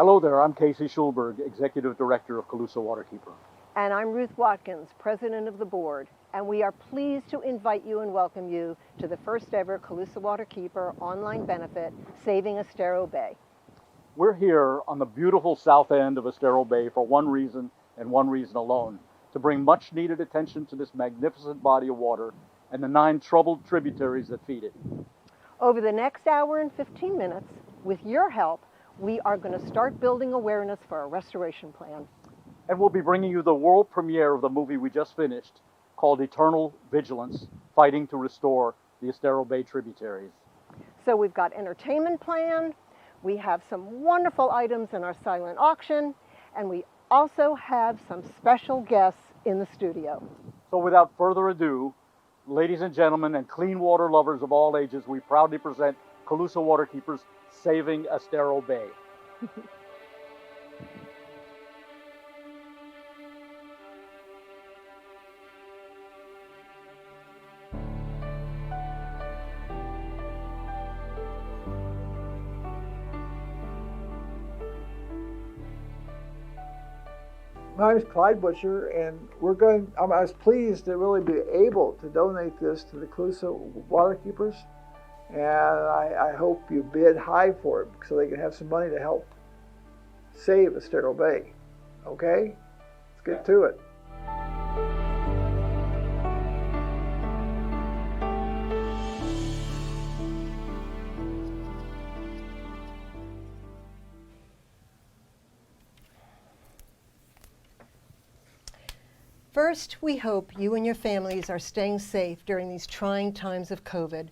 Hello there, I'm Casey Schulberg, Executive Director of Calusa Waterkeeper. And I'm Ruth Watkins, President of the Board, and we are pleased to invite you and welcome you to the first ever Calusa Waterkeeper online benefit, Saving Estero Bay. We're here on the beautiful south end of Estero Bay for one reason and one reason alone, to bring much needed attention to this magnificent body of water and the 9 troubled tributaries that feed it. Over the next hour and 15 minutes, with your help, we are going to start building awareness for a restoration plan. And we'll be bringing you the world premiere of the movie we just finished, called Eternal Vigilance, Fighting to Restore the Estero Bay Tributaries. So we've got entertainment planned, we have some wonderful items in our silent auction, and we also have some special guests in the studio. So without further ado, ladies and gentlemen and clean water lovers of all ages, we proudly present Calusa Waterkeeper's Saving Estero Bay. My name is Clyde Butcher, and I was pleased to really be able to donate this to the Calusa Waterkeepers, and I hope you bid high for it so they can have some money to help save Estero Bay. Okay? Let's get to it. First, we hope you and your families are staying safe during these trying times of COVID.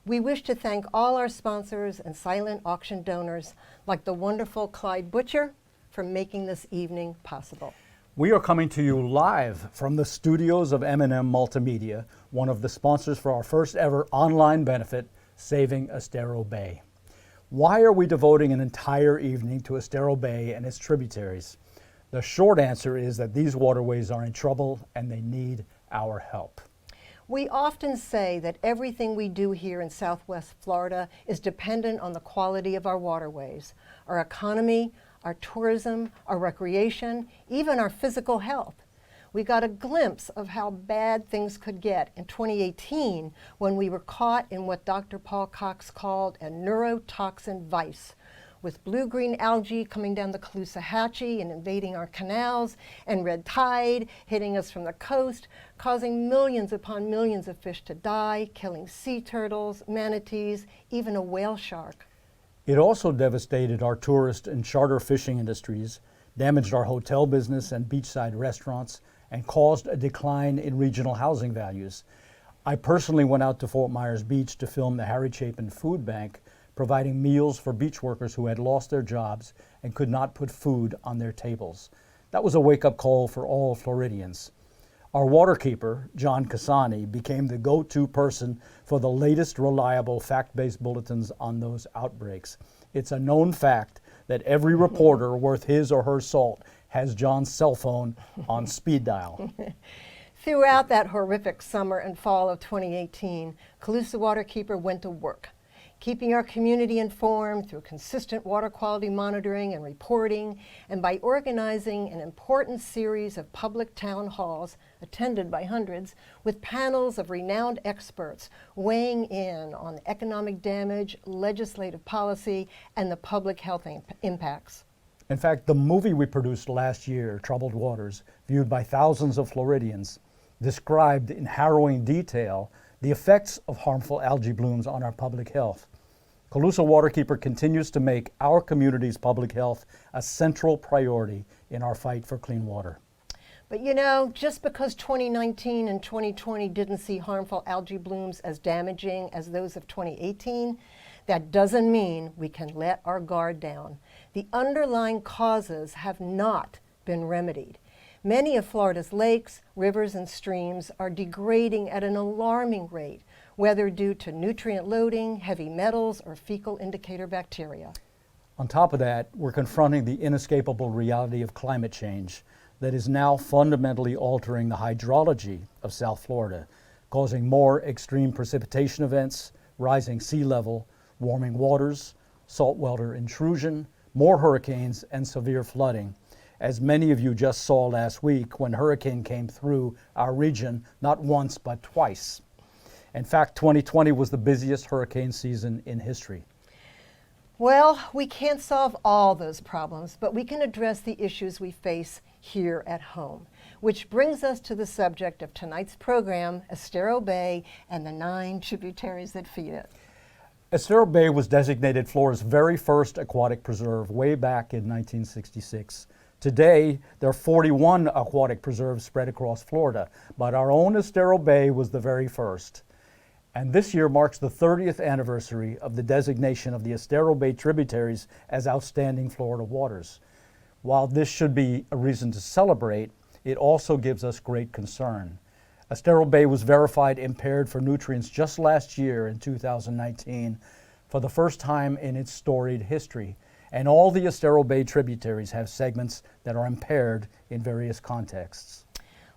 We wish to thank all our sponsors and silent auction donors, like the wonderful Clyde Butcher, for making this evening possible. We are coming to you live from the studios of M&M Multimedia, one of the sponsors for our first ever online benefit, Saving Estero Bay. Why are we devoting an entire evening to Estero Bay and its tributaries? The short answer is that these waterways are in trouble and they need our help. We often say that everything we do here in Southwest Florida is dependent on the quality of our waterways, our economy, our tourism, our recreation, even our physical health. We got a glimpse of how bad things could get in 2018 when we were caught in what Dr. Paul Cox called a neurotoxin vice, with blue-green algae coming down the Caloosahatchee and invading our canals, and red tide hitting us from the coast, causing millions upon millions of fish to die, killing sea turtles, manatees, even a whale shark. It also devastated our tourist and charter fishing industries, damaged our hotel business and beachside restaurants, and caused a decline in regional housing values. I personally went out to Fort Myers Beach to film the Harry Chapin Food Bank, providing meals for beach workers who had lost their jobs and could not put food on their tables. That was a wake-up call for all Floridians. Our waterkeeper, John Cassani, became the go-to person for the latest reliable fact-based bulletins on those outbreaks. It's a known fact that every reporter worth his or her salt has John's cell phone on speed dial. Throughout that horrific summer and fall of 2018, Calusa Waterkeeper went to work, keeping our community informed through consistent water quality monitoring and reporting, and by organizing an important series of public town halls attended by hundreds, with panels of renowned experts weighing in on economic damage, legislative policy, and the public health impacts. In fact, the movie we produced last year, Troubled Waters, viewed by thousands of Floridians, described in harrowing detail the effects of harmful algae blooms on our public health. Calusa Waterkeeper continues to make our community's public health a central priority in our fight for clean water. But you know, just because 2019 and 2020 didn't see harmful algae blooms as damaging as those of 2018, that doesn't mean we can let our guard down. The underlying causes have not been remedied. Many of Florida's lakes, rivers, and streams are degrading at an alarming rate, whether due to nutrient loading, heavy metals, or fecal indicator bacteria. On top of that, we're confronting the inescapable reality of climate change that is now fundamentally altering the hydrology of South Florida, causing more extreme precipitation events, rising sea level, warming waters, saltwater intrusion, more hurricanes, and severe flooding, as many of you just saw last week when a hurricane came through our region not once but twice. In fact, 2020 was the busiest hurricane season in history. Well, we can't solve all those problems, but we can address the issues we face here at home. Which brings us to the subject of tonight's program, Estero Bay and the 9 tributaries that feed it. Estero Bay was designated Florida's very first aquatic preserve way back in 1966. Today, there are 41 aquatic preserves spread across Florida, but our own Estero Bay was the very first. And this year marks the 30th anniversary of the designation of the Estero Bay tributaries as outstanding Florida waters. While this should be a reason to celebrate, it also gives us great concern. Estero Bay was verified impaired for nutrients just last year in 2019 for the first time in its storied history. And all the Estero Bay tributaries have segments that are impaired in various contexts.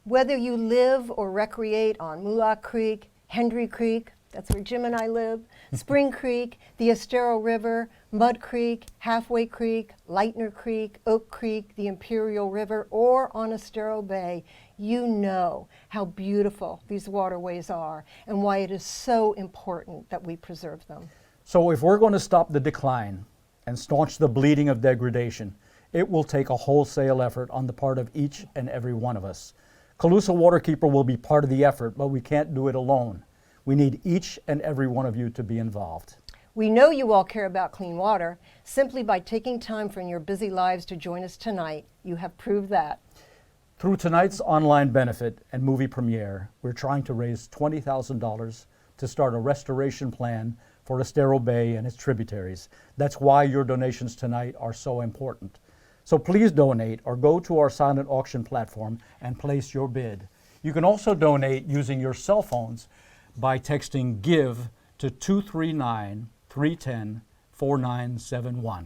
Whether you live or recreate on Moolah Creek, Hendry Creek, that's where Jim and I live, Spring Creek, the Estero River, Mud Creek, Halfway Creek, Lightner Creek, Oak Creek, the Imperial River, or on Estero Bay, you know how beautiful these waterways are and why it is so important that we preserve them. So if we're going to stop the decline and staunch the bleeding of degradation, it will take a wholesale effort on the part of each and every one of us. Calusa Waterkeeper will be part of the effort, but we can't do it alone. We need each and every one of you to be involved. We know you all care about clean water. Simply by taking time from your busy lives to join us tonight, you have proved that. Through tonight's online benefit and movie premiere, we're trying to raise $20,000 to start a restoration plan for Estero Bay and its tributaries. That's why your donations tonight are so important. So please donate or go to our silent auction platform and place your bid. You can also donate using your cell phones by texting GIVE to 239-310-4971.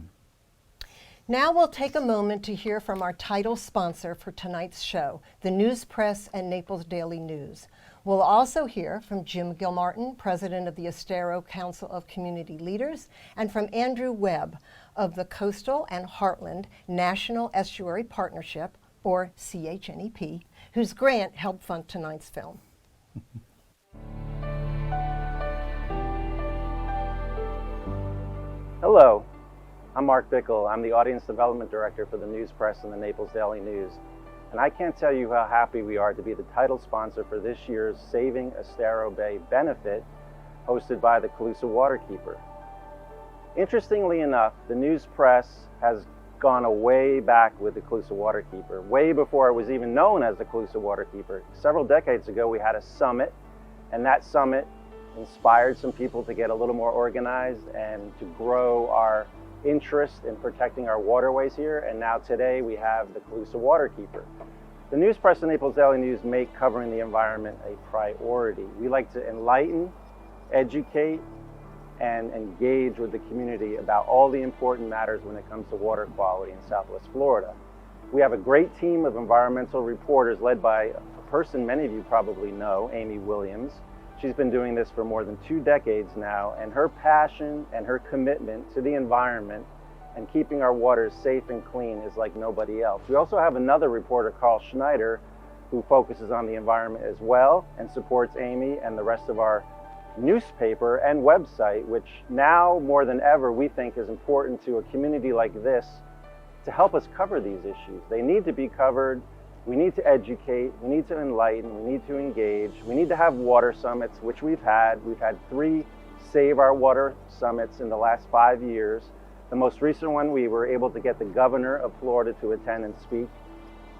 Now we'll take a moment to hear from our title sponsor for tonight's show, the News Press and Naples Daily News. We'll also hear from Jim Gilmartin, president of the Estero Council of Community Leaders, and from Andrew Webb of the Coastal and Heartland National Estuary Partnership, or CHNEP, whose grant helped fund tonight's film. Hello, I'm Mark Bickle. I'm the Audience Development Director for the News Press and the Naples Daily News. And I can't tell you how happy we are to be the title sponsor for this year's Saving Estero Bay benefit hosted by the Calusa Waterkeeper. Interestingly enough, the News Press has gone way back with the Calusa Waterkeeper, way before it was even known as the Calusa Waterkeeper. Several decades ago, we had a summit, and that summit inspired some people to get a little more organized and to grow our interest in protecting our waterways here. And now today we have the Calusa Waterkeeper. The News Press and Naples Daily News make covering the environment a priority. We like to enlighten, educate, and engage with the community about all the important matters when it comes to water quality in Southwest Florida. We have a great team of environmental reporters led by a person many of you probably know, Amy Williams. She's been doing this for more than 2 decades now, and her passion and her commitment to the environment and keeping our waters safe and clean is like nobody else. We also have another reporter, Carl Schneider, who focuses on the environment as well and supports Amy and the rest of our newspaper and website, which now more than ever we think is important to a community like this to help us cover these issues. They need to be covered. We need to educate, we need to enlighten, we need to engage, we need to have water summits, which we've had. We've had 3 Save Our Water summits in the last 5 years. The most recent one, we were able to get the governor of Florida to attend and speak.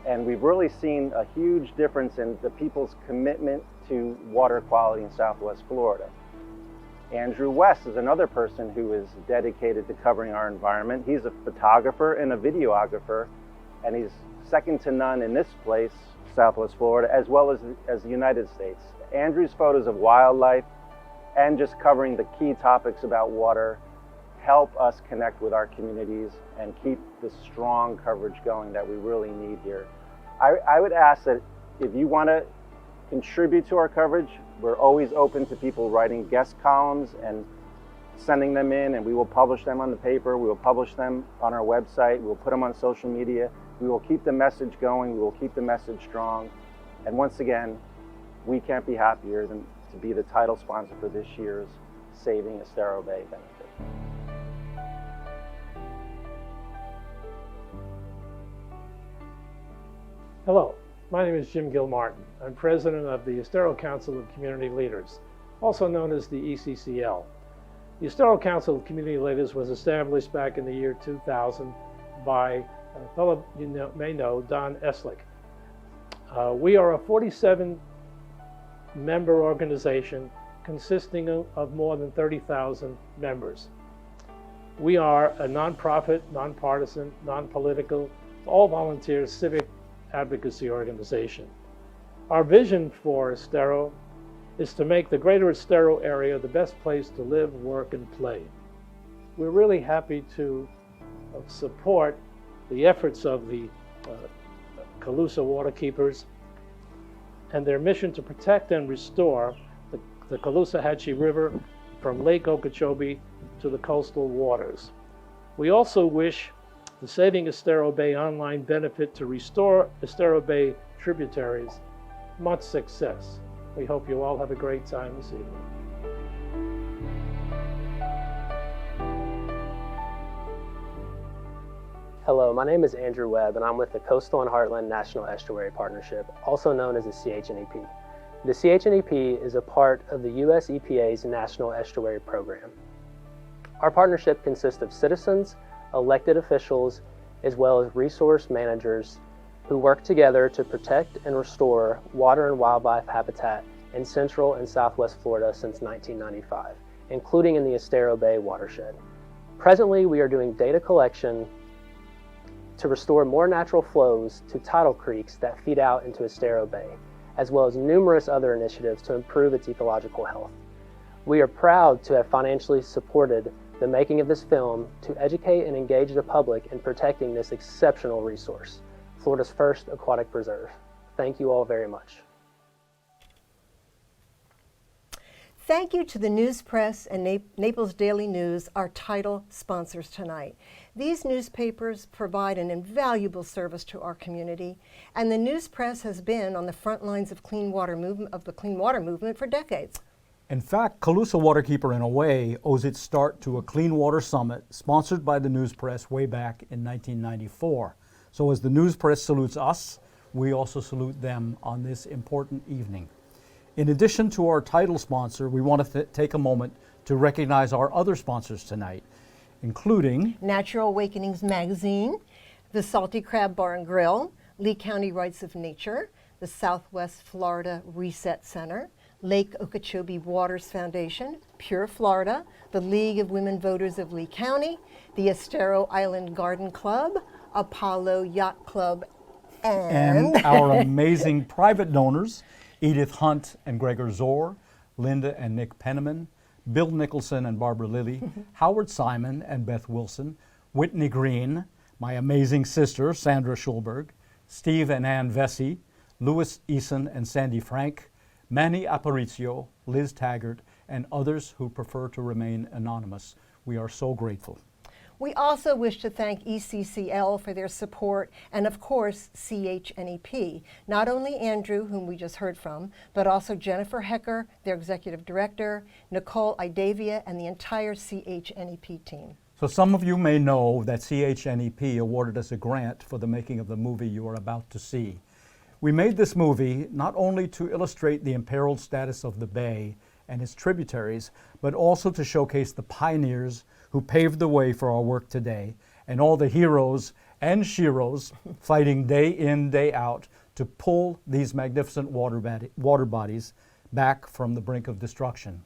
And we've really seen a huge difference in the people's commitment to water quality in Southwest Florida. Andrew West is another person who is dedicated to covering our environment. He's a photographer and a videographer, and he's second to none in this place, Southwest Florida, as well as the United States. Andrew's photos of wildlife and just covering the key topics about water help us connect with our communities and keep the strong coverage going that we really need here. I would ask that if you want to contribute to our coverage, we're always open to people writing guest columns and sending them in, and we will publish them on the paper. We will publish them on our website. We will put them on social media. We will keep the message going. We will keep the message strong. And once again, we can't be happier than to be the title sponsor for this year's Saving Estero Bay benefit. Hello, my name is Jim Gilmartin. I'm president of the Estero Council of Community Leaders, also known as the ECCL. The Estero Council of Community Leaders was established back in the year 2000 by a fellow you may know, Don Eslick. We are a 47-member organization consisting of more than 30,000 members. We are a nonprofit, nonpartisan, non-political, all-volunteer civic advocacy organization. Our vision for Estero is to make the greater Estero area the best place to live, work, and play. We're really happy to support the efforts of the Calusa Waterkeepers and their mission to protect and restore the Calusa-Hatchie River from Lake Okeechobee to the coastal waters. We also wish the Saving Estero Bay online benefit to restore Estero Bay tributaries much success. We hope you all have a great time this evening. Hello, my name is Andrew Webb, and I'm with the Coastal and Heartland National Estuary Partnership, also known as the CHNEP. The CHNEP is a part of the U.S. EPA's National Estuary Program. Our partnership consists of citizens, elected officials, as well as resource managers who work together to protect and restore water and wildlife habitat in Central and Southwest Florida since 1995, including in the Estero Bay watershed. Presently, we are doing data collection to restore more natural flows to tidal creeks that feed out into Estero Bay, as well as numerous other initiatives to improve its ecological health. We are proud to have financially supported the making of this film to educate and engage the public in protecting this exceptional resource, Florida's first aquatic preserve. Thank you all very much. Thank you to the News Press and Naples Daily News, our title sponsors tonight. These newspapers provide an invaluable service to our community, and the News Press has been on the front lines of the clean water movement for decades. In fact, Calusa Waterkeeper, in a way, owes its start to a Clean Water Summit sponsored by the News Press way back in 1994. So as the News Press salutes us, we also salute them on this important evening. In addition to our title sponsor, we want to take a moment to recognize our other sponsors tonight, including Natural Awakenings Magazine, the Salty Crab Bar and Grill, Lee County Rights of Nature, the Southwest Florida Reset Center, Lake Okeechobee Waters Foundation, Pure Florida, the League of Women Voters of Lee County, the Estero Island Garden Club, Apollo Yacht Club, and our amazing private donors, Edith Hunt and Gregor Zor, Linda and Nick Penniman, Bill Nicholson and Barbara Lilly, Howard Simon and Beth Wilson, Whitney Green, my amazing sister, Sandra Schulberg, Steve and Ann Vesey, Louis Eason and Sandy Frank, Manny Aparicio, Liz Taggart, and others who prefer to remain anonymous. We are so grateful. We also wish to thank ECCL for their support and, of course, CHNEP. Not only Andrew, whom we just heard from, but also Jennifer Hecker, their executive director, Nicole Idavia, and the entire CHNEP team. So some of you may know that CHNEP awarded us a grant for the making of the movie you are about to see. We made this movie not only to illustrate the imperiled status of the bay and its tributaries, but also to showcase the pioneers who paved the way for our work today, and all the heroes and sheroes fighting day in, day out to pull these magnificent water bodies back from the brink of destruction.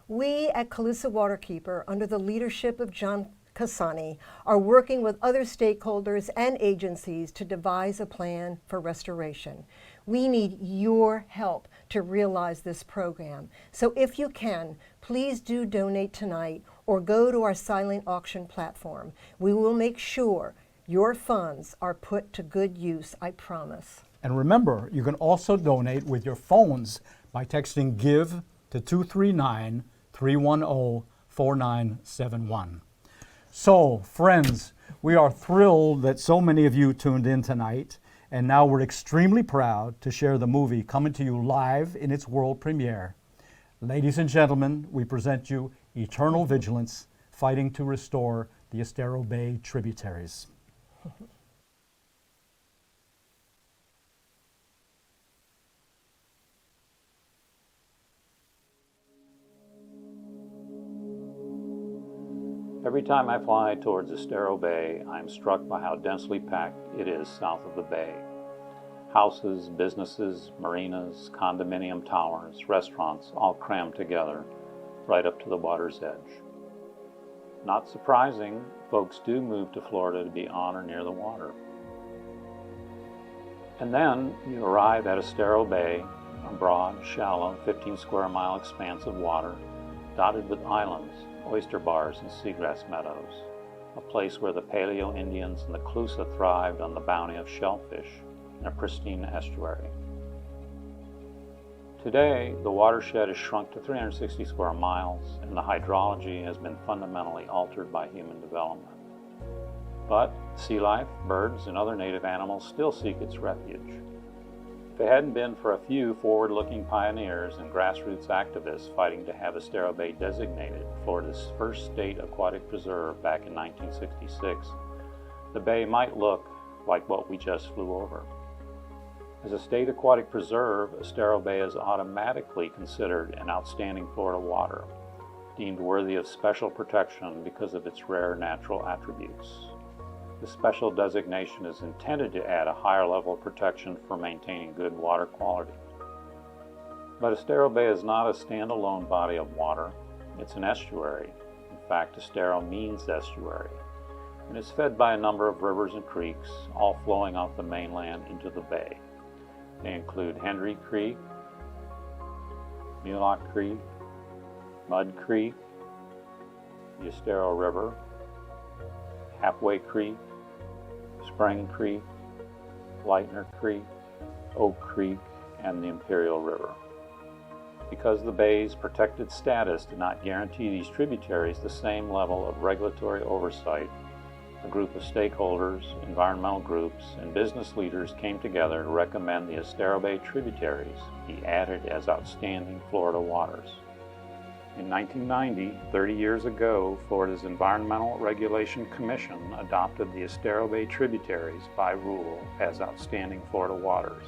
We at Calusa Waterkeeper, under the leadership of John Cassani, are working with other stakeholders and agencies to devise a plan for restoration. We need your help to realize this program. So if you can, please do donate tonight or go to our silent auction platform. We will make sure your funds are put to good use, I promise. And remember, you can also donate with your phones by texting GIVE to 239-310-5 4971. So, friends, we are thrilled that so many of you tuned in tonight, and now we're extremely proud to share the movie coming to you live in its world premiere. Ladies and gentlemen, we present you Eternal Vigilance, Fighting to Restore the Estero Bay Tributaries. Every time I fly towards Estero Bay, I am struck by how densely packed it is south of the bay. Houses, businesses, marinas, condominium towers, restaurants, all crammed together right up to the water's edge. Not surprising, folks do move to Florida to be on or near the water. And then you arrive at Estero Bay, a broad, shallow, 15 square mile expanse of water, dotted with islands, oyster bars, and seagrass meadows, a place where the Paleo Indians and the Calusa thrived on the bounty of shellfish in a pristine estuary. Today, the watershed is shrunk to 360 square miles, and the hydrology has been fundamentally altered by human development. But sea life, birds, and other native animals still seek its refuge. If it hadn't been for a few forward-looking pioneers and grassroots activists fighting to have Estero Bay designated Florida's first state aquatic preserve back in 1966, the bay might look like what we just flew over. As a state aquatic preserve, Estero Bay is automatically considered an outstanding Florida water, deemed worthy of special protection because of its rare natural attributes. The special designation is intended to add a higher level of protection for maintaining good water quality. But Estero Bay is not a standalone body of water, it's an estuary. In fact, Estero means estuary, and is fed by a number of rivers and creeks, all flowing off the mainland into the bay. They include Hendry Creek, Mulock Creek, Mud Creek, the Estero River, Halfway Creek, Spring Creek, Lightner Creek, Oak Creek, and the Imperial River. Because the bay's protected status did not guarantee these tributaries the same level of regulatory oversight, a group of stakeholders, environmental groups, and business leaders came together to recommend the Estero Bay tributaries be added as outstanding Florida waters. In 1990, 30 years ago, Florida's Environmental Regulation Commission adopted the Estero Bay tributaries by rule as outstanding Florida waters.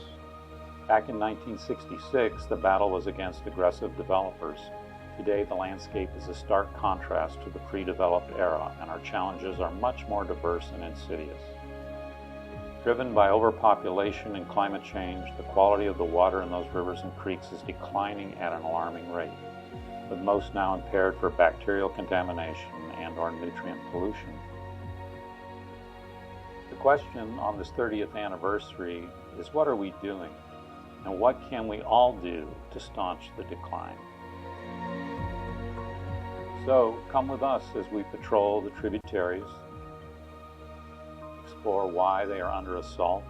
Back in 1966, the battle was against aggressive developers. Today, the landscape is a stark contrast to the pre-developed era, and our challenges are much more diverse and insidious. Driven by overpopulation and climate change, the quality of the water in those rivers and creeks is declining at an alarming rate, with most now impaired for bacterial contamination and/or nutrient pollution. The question on this 30th anniversary is, what are we doing? And what can we all do to staunch the decline? So come with us as we patrol the tributaries, explore why they are under assault,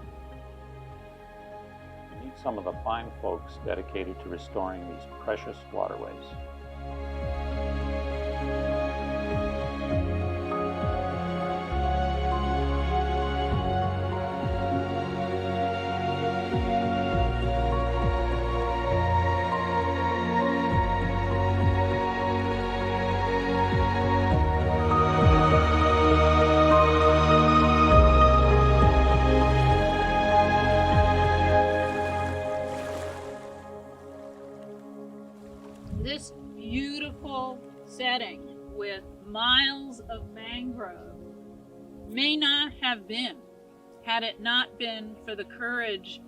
and meet some of the fine folks dedicated to restoring these precious waterways. This beautiful setting with miles of mangrove may not have been had it not been for the courage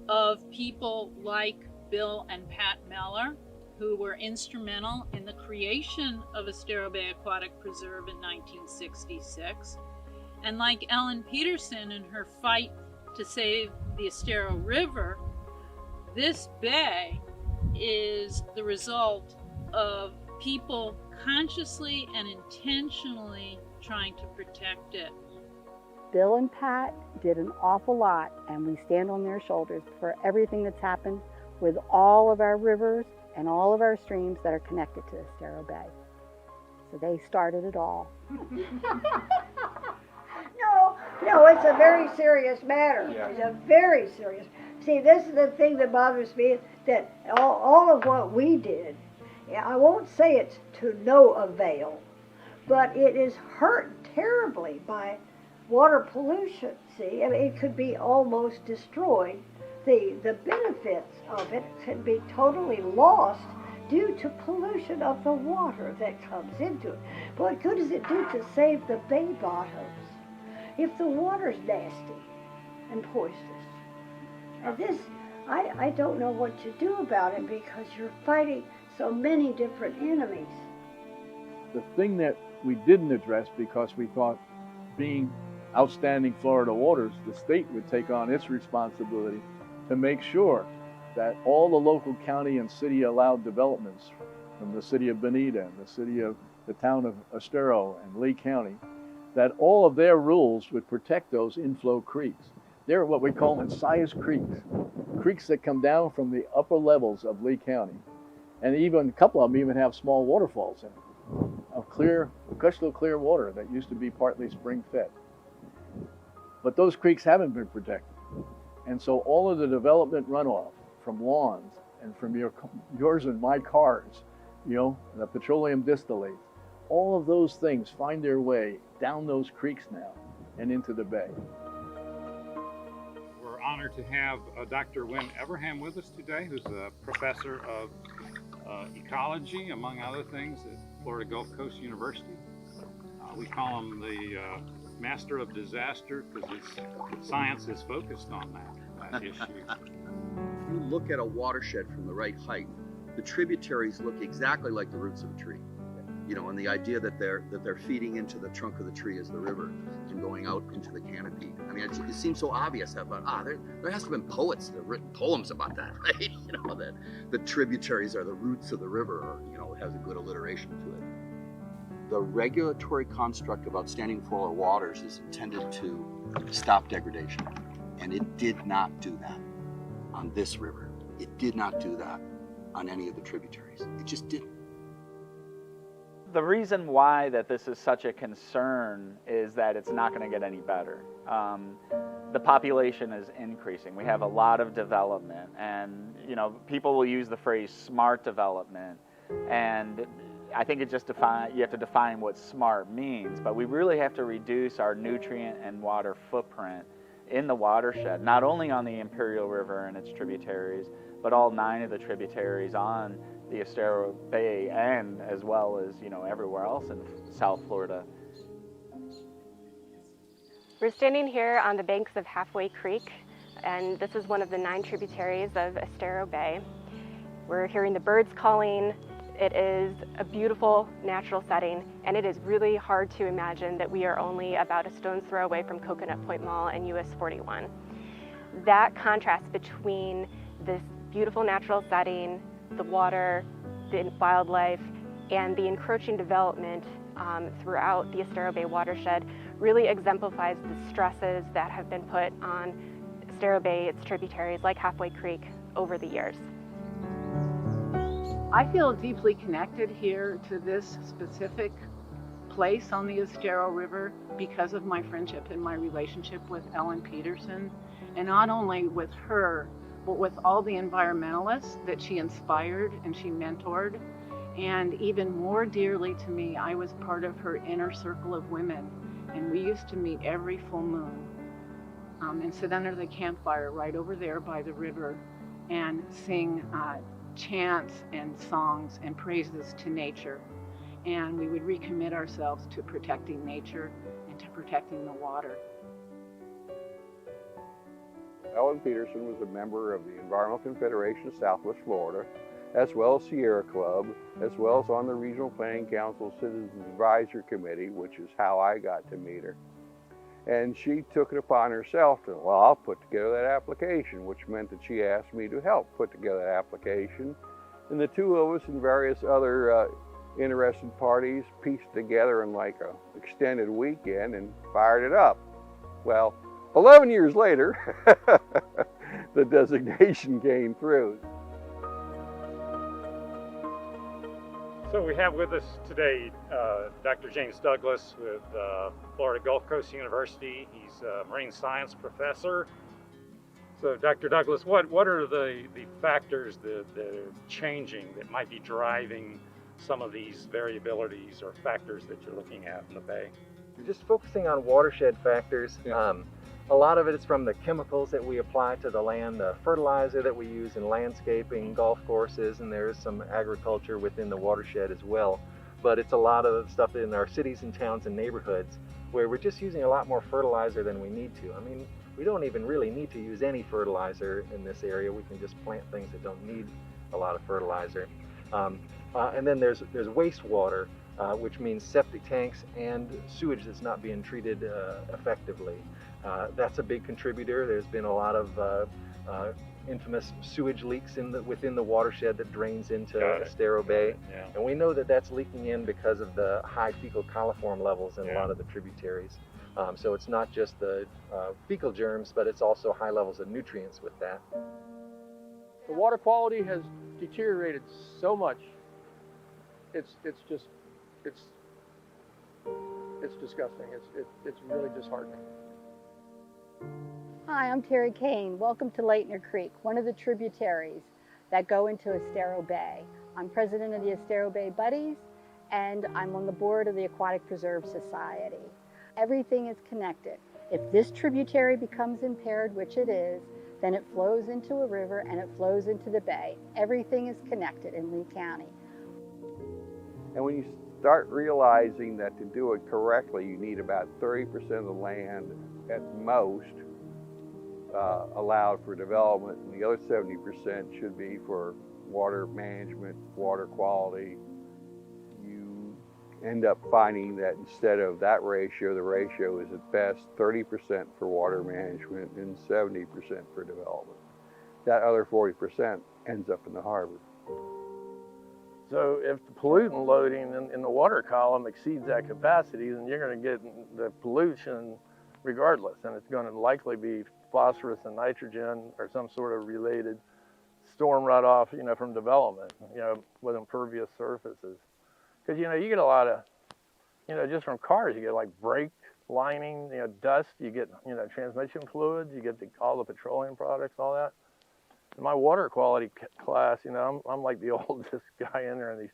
of people like Bill and Pat Meller, who were instrumental in the creation of Estero Bay Aquatic Preserve in 1966, and like Ellen Peterson in her fight to save the Estero River. This bay is the result of people consciously and intentionally trying to protect it. Bill and Pat did an awful lot, and we stand on their shoulders for everything that's happened with all of our rivers and all of our streams that are connected to Estero Bay. So they started it all. No, it's a very serious matter. Yeah. It's a very serious. See, this is the thing that bothers me, that all of what we did, I won't say it's to no avail, but it is hurt terribly by water pollution. See, I mean, it could be almost destroyed. The benefits of it could be totally lost due to pollution of the water that comes into it. What good does it do to save the bay bottoms if the water's nasty and poisonous? And this, I don't know what to do about it, because you're fighting so many different enemies. The thing that we didn't address, because we thought, being outstanding Florida waters, the state would take on its responsibility to make sure that all the local county and city allowed developments from the city of Bonita and the town of Estero and Lee County, that all of their rules would protect those inflow creeks. They're what we call incised creeks, creeks that come down from the upper levels of Lee County. And even a couple of them even have small waterfalls in them, of clear, crystal clear water that used to be partly spring fed. But those creeks haven't been protected. And so all of the development runoff from lawns and from yours and my cars, the petroleum distillates, all of those things find their way down those creeks now and into the bay. We're honored to have Dr. Wynn Everham with us today, who's a professor of ecology, among other things, at Florida Gulf Coast University. We call him the master of disaster because his science is focused on that issue. If you look at a watershed from the right height, the tributaries look exactly like the roots of a tree. And the idea that they're feeding into the trunk of the tree as the river and going out into the canopy. I mean, it seems so obvious that, but there has to have been poets that have written poems about that, right? That the tributaries are the roots of the river, or it has a good alliteration to it. The regulatory construct of outstanding Florida waters is intended to stop degradation, and it did not do that on this river. It did not do that on any of the tributaries. It just didn't. The reason why that this is such a concern is that it's not going to get any better. The population is increasing. We have a lot of development, and people will use the phrase smart development, and I think you have to define what smart means, but we really have to reduce our nutrient and water footprint in the watershed, not only on the Imperial River and its tributaries, but all 9 of the tributaries on the Estero Bay, and as well as everywhere else in South Florida. We're standing here on the banks of Halfway Creek, and this is one of the 9 tributaries of Estero Bay. We're hearing the birds calling. It is a beautiful natural setting, and it is really hard to imagine that we are only about a stone's throw away from Coconut Point Mall and US 41. That contrast between this beautiful natural setting, the water, the wildlife, and the encroaching development throughout the Estero Bay watershed really exemplifies the stresses that have been put on Estero Bay, its tributaries like Halfway Creek, over the years. I feel deeply connected here to this specific place on the Estero River because of my friendship and my relationship with Ellen Peterson, and not only with her, but with all the environmentalists that she inspired and she mentored. And even more dearly to me, I was part of her inner circle of women, and we used to meet every full moon and sit under the campfire right over there by the river and sing chants and songs and praises to nature. And we would recommit ourselves to protecting nature and to protecting the water. Ellen Peterson was a member of the Environmental Confederation of Southwest Florida, as well as Sierra Club, as well as on the Regional Planning Council Citizens Advisory Committee, which is how I got to meet her. And she took it upon herself to, well, I'll put together that application, which meant that she asked me to help put together that application. And the two of us and various other interested parties pieced together in like an extended weekend and fired it up. Well, 11 years later, the designation came through. So we have with us today Dr. James Douglas with Florida Gulf Coast University. He's a marine science professor. So Dr. Douglas, what are the factors that are changing that might be driving some of these variabilities or factors that you're looking at in the bay? Just focusing on watershed factors, a lot of it is from the chemicals that we apply to the land, the fertilizer that we use in landscaping, golf courses, and there's some agriculture within the watershed as well. But it's a lot of stuff in our cities and towns and neighborhoods where we're just using a lot more fertilizer than we need to. I mean, we don't even really need to use any fertilizer in this area. We can just plant things that don't need a lot of fertilizer. And then there's wastewater, which means septic tanks and sewage that's not being treated effectively. That's a big contributor. There's been a lot of infamous sewage leaks within the watershed that drains into Estero Bay. Yeah. And we know that that's leaking in because of the high fecal coliform levels in a lot of the tributaries. So it's not just the fecal germs, but it's also high levels of nutrients with that. The water quality has deteriorated so much. It's disgusting. It's really disheartening. Hi, I'm Terry Kane. Welcome to Leitner Creek, one of the tributaries that go into Estero Bay. I'm president of the Estero Bay Buddies, and I'm on the board of the Aquatic Preserve Society. Everything is connected. If this tributary becomes impaired, which it is, then it flows into a river and it flows into the bay. Everything is connected in Lee County. And when you start realizing that to do it correctly, you need about 30% of the land at most allowed for development, and the other 70% should be for water management, water quality, you end up finding that instead of that ratio, the ratio is at best 30% for water management and 70% for development. That other 40% ends up in the harbor. So if the pollutant loading in the water column exceeds that capacity, then you're going to get the pollution regardless, and it's going to likely be phosphorus and nitrogen or some sort of related storm runoff, from development, with impervious surfaces. Because, you get a lot of, just from cars, you get like brake lining, dust, you get, transmission fluids, you get all the petroleum products, all that. In my water quality class, I'm like the oldest guy in there, and these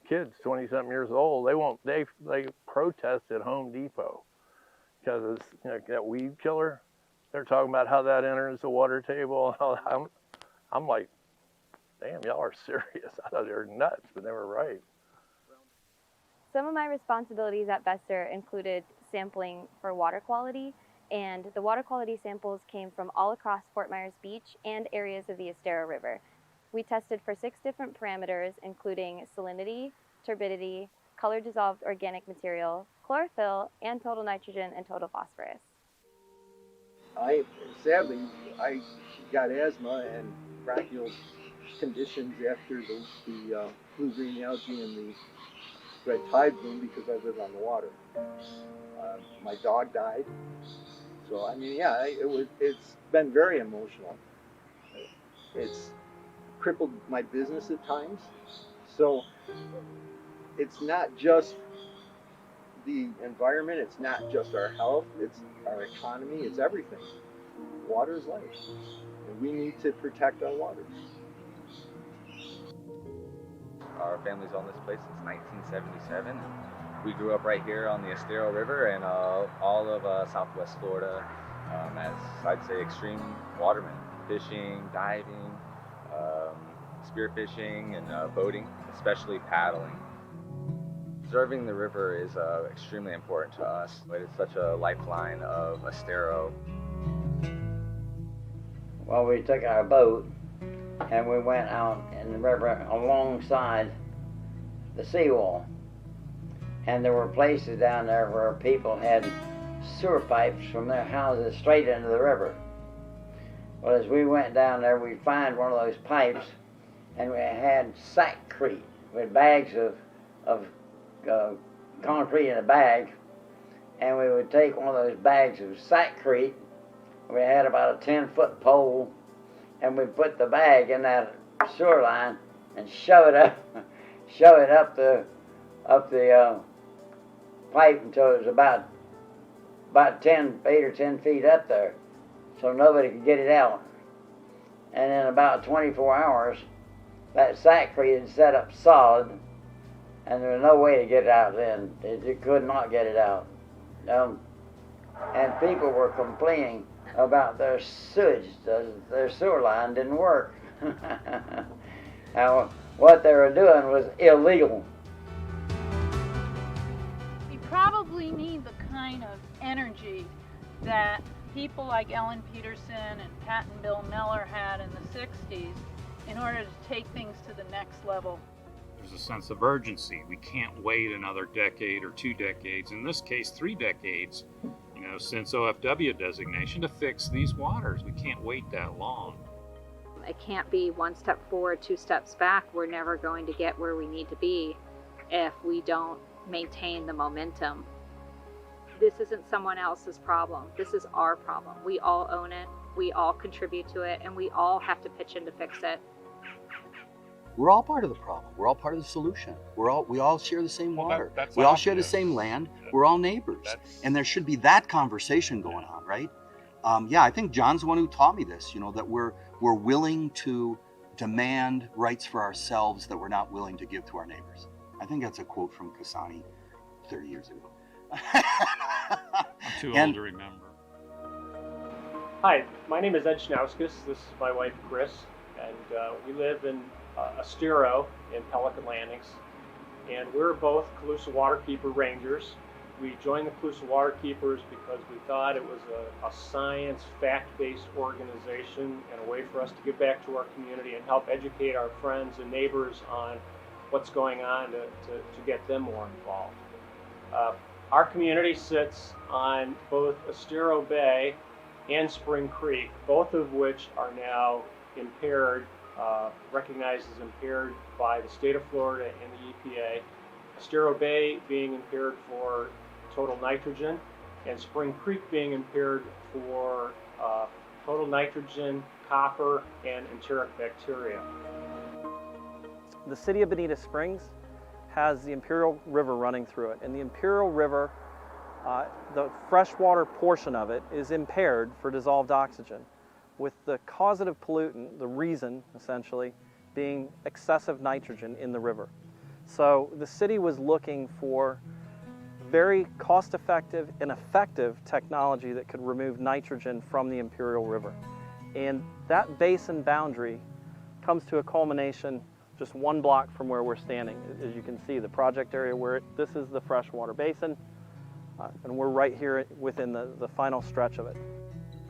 kids, 20-something years old, they protest at Home Depot because it's, that weed killer. They're talking about how that enters the water table. I'm like, damn, y'all are serious. I thought they were nuts, but they were right. Some of my responsibilities at Vester included sampling for water quality, and the water quality samples came from all across Fort Myers Beach and areas of the Estero River. We tested for 6 different parameters, including salinity, turbidity, color-dissolved organic material, chlorophyll, and total nitrogen and total phosphorus. Sadly, I got asthma and bronchial conditions after the blue-green algae and the red tide bloom because I live on the water. My dog died. So, I mean, yeah, it's been very emotional. It's crippled my business at times. So, it's not just the environment, it's not just our health, it's our economy, it's everything. Water is life, and we need to protect our waters. Our family's owned this place since 1977. We grew up right here on the Estero River and all of Southwest Florida as, I'd say, extreme watermen, fishing, diving, spearfishing, and boating, especially paddling. Preserving the river is extremely important to us. It is such a lifeline of Estero. Well, we took our boat and we went out in the river alongside the seawall. And there were places down there where people had sewer pipes from their houses straight into the river. Well, as we went down there, we'd find one of those pipes, and we had sackcrete with bags of concrete in a bag, and we would take one of those bags of sackcrete. We had about a 10-foot pole, and we'd put the bag in that sewer line and shove shove it up the pipe until it was about 8 or 10 feet up there, so nobody could get it out. And in about 24 hours, that sackcrete had set up solid, and there was no way to get it out then. It could not get it out. And people were complaining about their sewage, their sewer line didn't work. Now, what they were doing was illegal. We probably need the kind of energy that people like Ellen Peterson and Pat and Bill Miller had in the 60s in order to take things to the next level. There's a sense of urgency. We can't wait another decade or 2 decades, in this case 3 decades, since OFW designation to fix these waters. We can't wait that long. It can't be 1 step forward, 2 steps back. We're never going to get where we need to be if we don't maintain the momentum. This isn't someone else's problem. This is our problem. We all own it. We all contribute to it, and we all have to pitch in to fix it. We're all part of the problem. We're all part of the solution. We all share the same water. We all share the same land. We're all neighbors. And there should be that conversation going on, right? I think John's the one who taught me this, that we're willing to demand rights for ourselves that we're not willing to give to our neighbors. I think that's a quote from Kasani 30 years ago. I'm too old to remember. Hi, my name is Ed Schnauskas. This is my wife, Chris, and we live in Estero in Pelican Landings, and we're both Calusa Waterkeeper Rangers. We joined the Calusa Waterkeepers because we thought it was a science, fact-based organization and a way for us to give back to our community and help educate our friends and neighbors on what's going on to get them more involved. Our community sits on both Estero Bay and Spring Creek, both of which are now impaired, recognized as impaired by the state of Florida and the EPA. Estero Bay being impaired for total nitrogen, and Spring Creek being impaired for total nitrogen, copper, and enteric bacteria. The city of Bonita Springs has the Imperial River running through it, and the Imperial River, the freshwater portion of it is impaired for dissolved oxygen, with the causative pollutant, the reason essentially, being excessive nitrogen in the river. So the city was looking for very cost-effective and effective technology that could remove nitrogen from the Imperial River. And that basin boundary comes to a culmination just 1 block from where we're standing. As you can see, the project area this is the freshwater basin, and we're right here within the final stretch of it.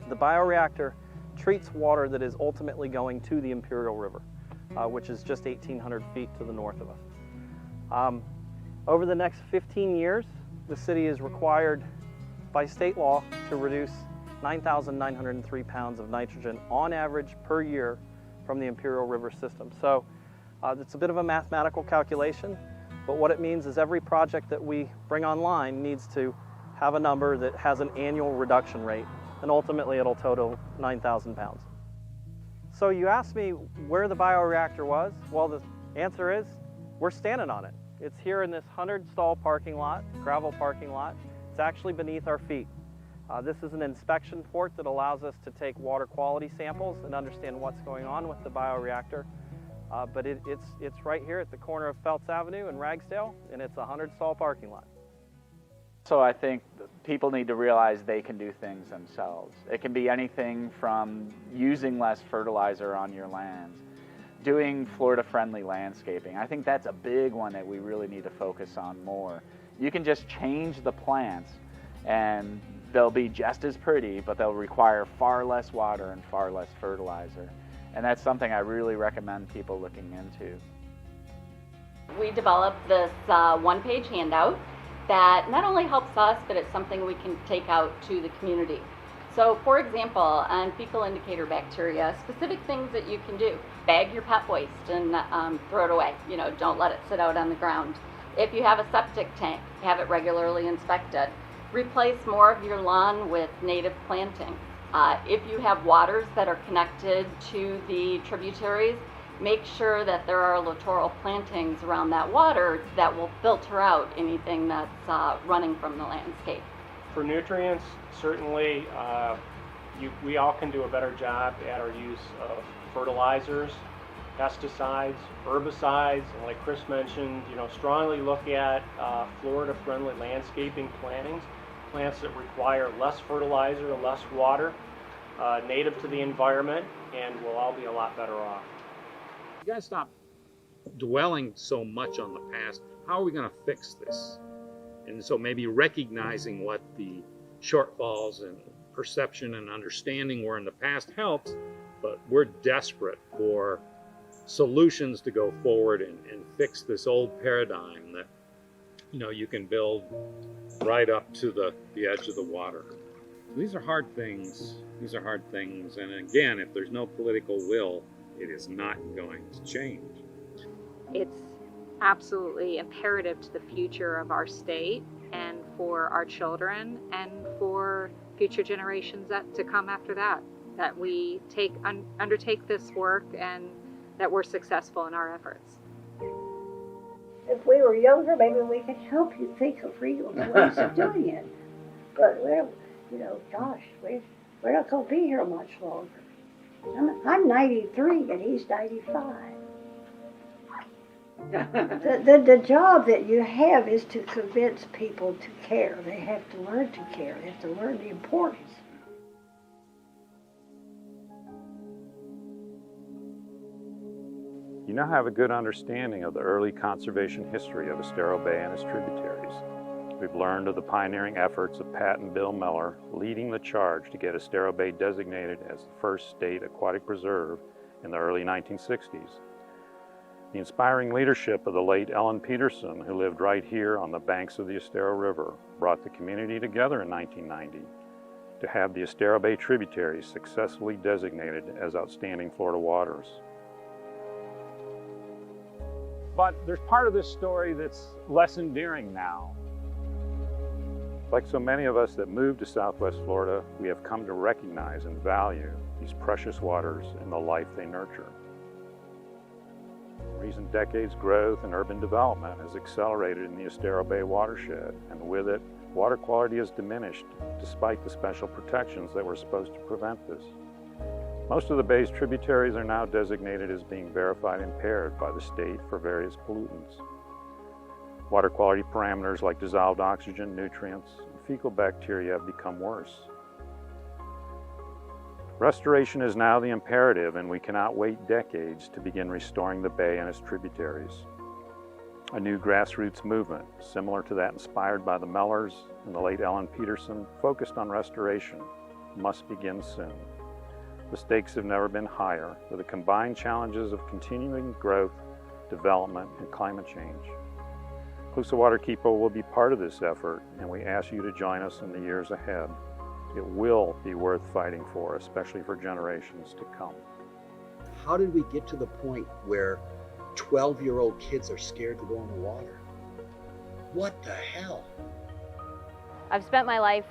The bioreactor treats water that is ultimately going to the Imperial River, which is just 1,800 feet to the north of us. Over the next 15 years, the city is required by state law to reduce 9,903 pounds of nitrogen on average per year from the Imperial River system. So it's a bit of a mathematical calculation, but what it means is every project that we bring online needs to have a number that has an annual reduction rate, and ultimately it'll total 9,000 pounds. So you asked me where the bioreactor was. Well, the answer is we're standing on it. It's here in this 100-stall parking lot, gravel parking lot. It's actually beneath our feet. This is an inspection port that allows us to take water quality samples and understand what's going on with the bioreactor. But it's right here at the corner of Feltz Avenue and Ragsdale, and it's a 100-stall parking lot. So I think people need to realize they can do things themselves. It can be anything from using less fertilizer on your lands, doing Florida-friendly landscaping. I think that's a big one that we really need to focus on more. You can just change the plants and they'll be just as pretty, but they'll require far less water and far less fertilizer. And that's something I really recommend people looking into. We developed this one-page handout that not only helps us, but it's something we can take out to the community. So for example, on fecal indicator bacteria, specific things that you can do. Bag your pet waste and throw it away. Don't let it sit out on the ground. If you have a septic tank, have it regularly inspected. Replace more of your lawn with native planting. If you have waters that are connected to the tributaries, make sure that there are littoral plantings around that water that will filter out anything that's running from the landscape. For nutrients, certainly we all can do a better job at our use of fertilizers, pesticides, herbicides, and like Chris mentioned, strongly look at Florida-friendly landscaping plantings, plants that require less fertilizer, less water, native to the environment, and we'll all be a lot better off. You gotta stop dwelling so much on the past. How are we gonna fix this? And so maybe recognizing what the shortfalls and perception and understanding were in the past helps, but we're desperate for solutions to go forward and fix this old paradigm that you can build right up to the edge of the water. These are hard things. These are hard things. And again, if there's no political will, it is not going to change. It's absolutely imperative to the future of our state and for our children and for future generations to come after that we undertake this work and that we're successful in our efforts. If we were younger, maybe we could help you think of real ways of doing it. But we're not going to be here much longer. I'm 93 and he's 95. The job that you have is to convince people to care. They have to learn to care. They have to learn the importance. You now have a good understanding of the early conservation history of Estero Bay and its tributaries. We've learned of the pioneering efforts of Pat and Bill Miller leading the charge to get Estero Bay designated as the first state aquatic preserve in the early 1960s. The inspiring leadership of the late Ellen Peterson, who lived right here on the banks of the Estero River, brought the community together in 1990 to have the Estero Bay tributaries successfully designated as outstanding Florida waters. But there's part of this story that's less endearing now. Like so many of us that moved to Southwest Florida, we have come to recognize and value these precious waters and the life they nurture. In recent decades, growth and urban development has accelerated in the Estero Bay watershed, and with it, water quality has diminished despite the special protections that were supposed to prevent this. Most of the bay's tributaries are now designated as being verified impaired by the state for various pollutants. Water quality parameters like dissolved oxygen, nutrients, and fecal bacteria have become worse. Restoration is now the imperative, and we cannot wait decades to begin restoring the bay and its tributaries. A new grassroots movement, similar to that inspired by the Mellers and the late Ellen Peterson, focused on restoration, must begin soon. The stakes have never been higher, with the combined challenges of continuing growth, development, and climate change. Calusa Waterkeeper will be part of this effort, and we ask you to join us in the years ahead. It will be worth fighting for, especially for generations to come. How did we get to the point where 12-year-old kids are scared to go in the water? What the hell? I've spent my life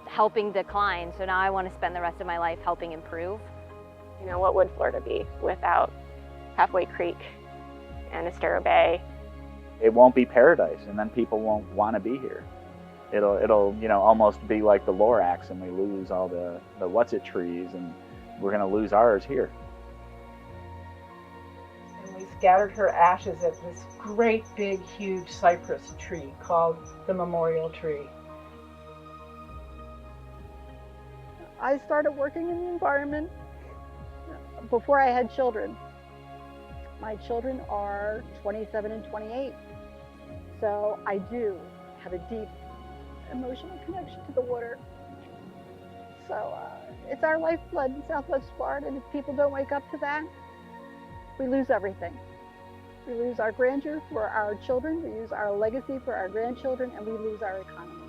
helping decline, so now I want to spend the rest of my life helping improve. What would Florida be without Halfway Creek and Estero Bay? It won't be paradise, and then people won't want to be here. It'll almost be like the Lorax, and we lose all the what's-it trees, and we're going to lose ours here. And we scattered her ashes at this great big huge cypress tree called the memorial tree. I started working in the environment before I had children. My children are 27 and 28, so I do have a deep emotional connection to the water. So it's our lifeblood in Southwest Florida, and if people don't wake up to that, we lose everything. We lose our grandeur for our children, we lose our legacy for our grandchildren, and we lose our economy.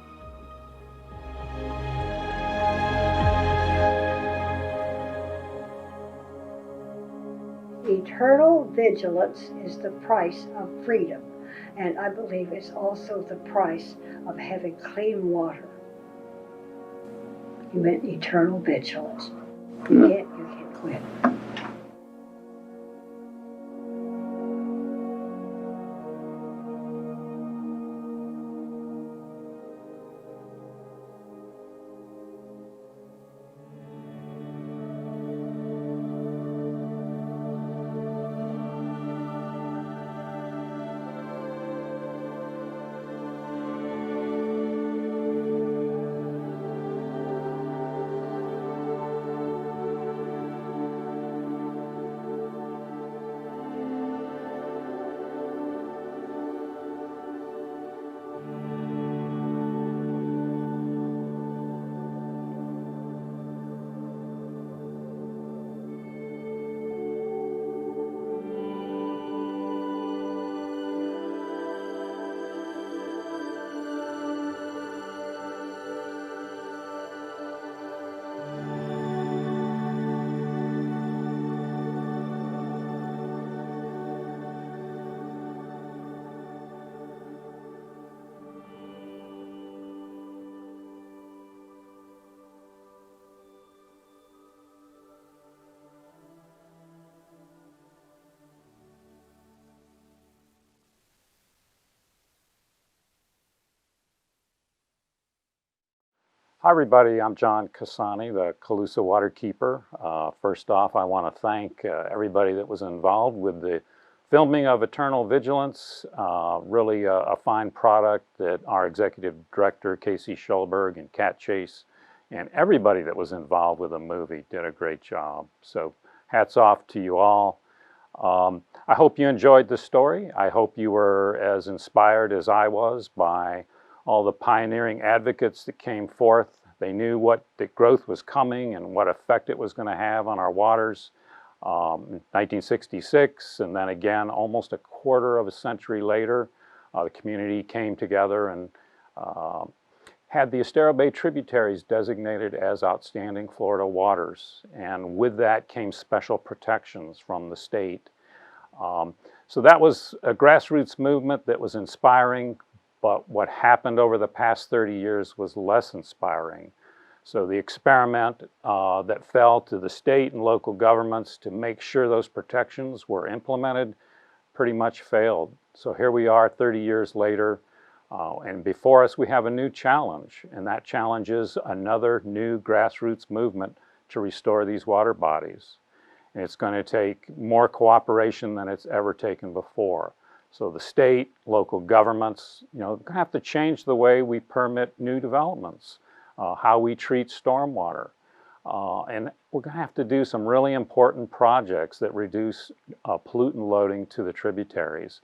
Eternal vigilance is the price of freedom, and I believe it's also the price of having clean water. You meant eternal vigilance. You can't quit. Hi everybody, I'm John Cassani, the Calusa Waterkeeper. First off, I want to thank everybody that was involved with the filming of Eternal Vigilance. Really a fine product that our executive director, Casey Schulberg, and Kat Chase, and everybody that was involved with the movie did a great job. So hats off to you all. I hope you enjoyed the story. I hope you were as inspired as I was by all the pioneering advocates that came forth. They knew what the growth was coming and what effect it was going to have on our waters. In 1966, and then again almost a quarter of a century later, the community came together and had the Estero Bay tributaries designated as outstanding Florida waters. And with that came special protections from the state. So that was a grassroots movement that was inspiring. But what happened over the past 30 years was less inspiring. So the experiment that fell to the state and local governments to make sure those protections were implemented pretty much failed. So here we are 30 years later, and before us we have a new challenge, and that challenge is another new grassroots movement to restore these water bodies. And it's going to take more cooperation than it's ever taken before. So the state, local governments, going to have to change the way we permit new developments, how we treat stormwater. And we're going to have to do some really important projects that reduce pollutant loading to the tributaries.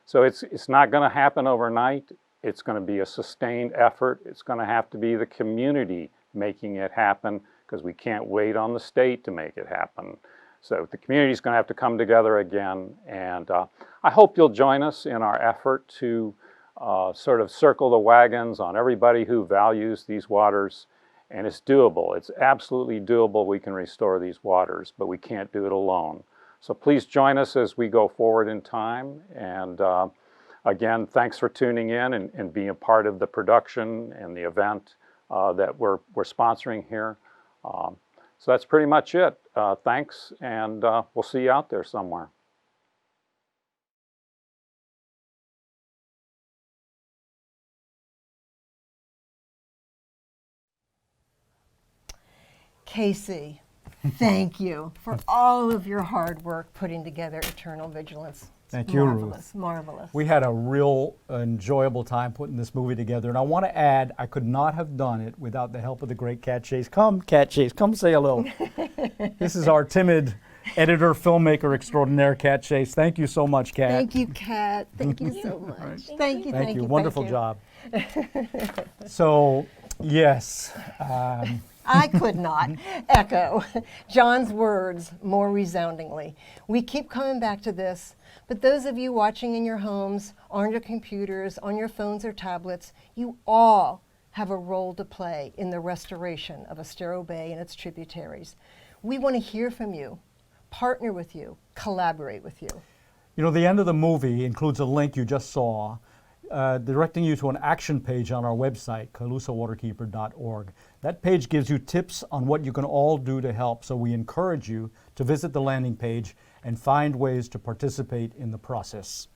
So it's not going to happen overnight. It's going to be a sustained effort. It's going to have to be the community making it happen, because we can't wait on the state to make it happen. So the community is going to have to come together again, and I hope you'll join us in our effort to sort of circle the wagons on everybody who values these waters, and it's doable. It's absolutely doable. We can restore these waters, but we can't do it alone. So please join us as we go forward in time, and again, thanks for tuning in and being a part of the production and the event that we're sponsoring here. So that's pretty much it. Thanks, and we'll see you out there somewhere. Casey, thank you for all of your hard work putting together Eternal Vigilance. Thank you, Marvelous, Ruth. marvelous. We had a real enjoyable time putting this movie together, and I want to add, I could not have done it without the help of the great Kat Chase. Come, Kat Chase, come say hello. This is our timid editor, filmmaker extraordinaire, Kat Chase. Thank you so much, Kat. Thank you, Kat. Thank you so much. Thank you, Thank you. Wonderful thank job. So, yes. I could not echo John's words more resoundingly. We keep coming back to this, but those of you watching in your homes, on your computers, on your phones or tablets, you all have a role to play in the restoration of Estero Bay and its tributaries. We want to hear from you, partner with you, collaborate with you. You know, the end of the movie includes a link you just saw directing you to an action page on our website, calusawaterkeeper.org. That page gives you tips on what you can all do to help, so we encourage you to visit the landing page and find ways to participate in the process.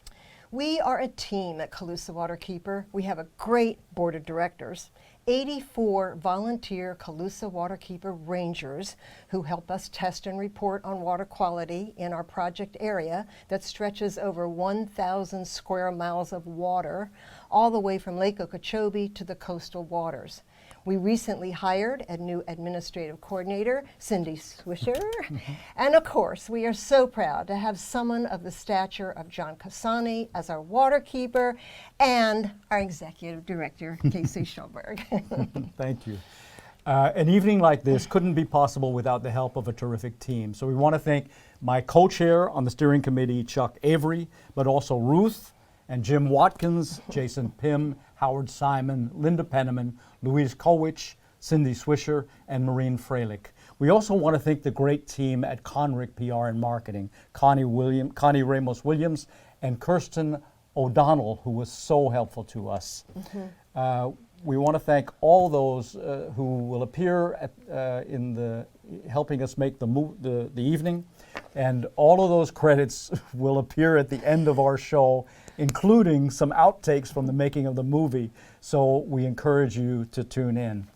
We are a team at Calusa Waterkeeper. We have a great board of directors, 84 volunteer Calusa Waterkeeper Rangers who help us test and report on water quality in our project area that stretches over 1,000 square miles of water, all the way from Lake Okeechobee to the coastal waters. We recently hired a new administrative coordinator, Cindy Swisher. And of course, we are so proud to have someone of the stature of John Cassani as our waterkeeper and our executive director, Casey Schulberg. Thank you. An evening like this couldn't be possible without the help of a terrific team. So we want to thank my co-chair on the steering committee, Chuck Avery, but also Ruth and Jim Watkins, Jason Pym, Howard Simon, Linda Penniman, Louise Kowich, Cindy Swisher, and Maureen Freilich. We also want to thank the great team at Conrick PR and Marketing, Connie Ramos-Williams, and Kirsten O'Donnell, who was so helpful to us. We want to thank all those who will appear at, helping us make the evening, and all of those credits will appear at the end of our show, including some outtakes from the making of the movie, so we encourage you to tune in.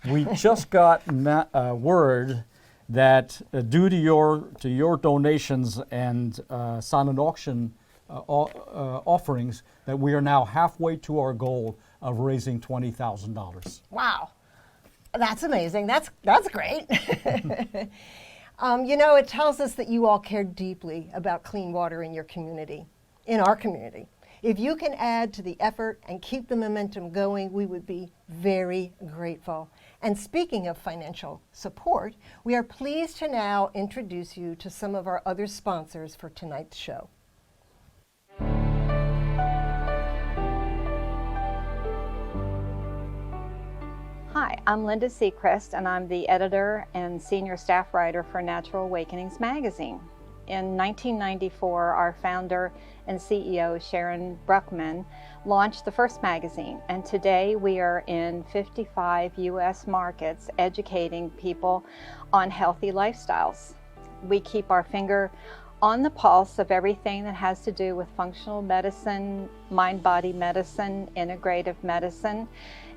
We just got word that due to your donations and silent auction offerings, that we are now halfway to our goal of raising $20,000. Wow, that's amazing. That's great. You know, it tells us that you all care deeply about clean water in your community, in our community. If you can add to the effort and keep the momentum going, we would be very grateful. And speaking of financial support, we are pleased to now introduce you to some of our other sponsors for tonight's show. Hi, I'm Linda Seacrest, and I'm the editor and senior staff writer for Natural Awakenings magazine. In 1994, our founder and CEO, Sharon Bruckman, launched the first magazine, and today we are in 55 U.S. markets educating people on healthy lifestyles. We keep our finger on the pulse of everything that has to do with functional medicine, mind-body medicine, integrative medicine,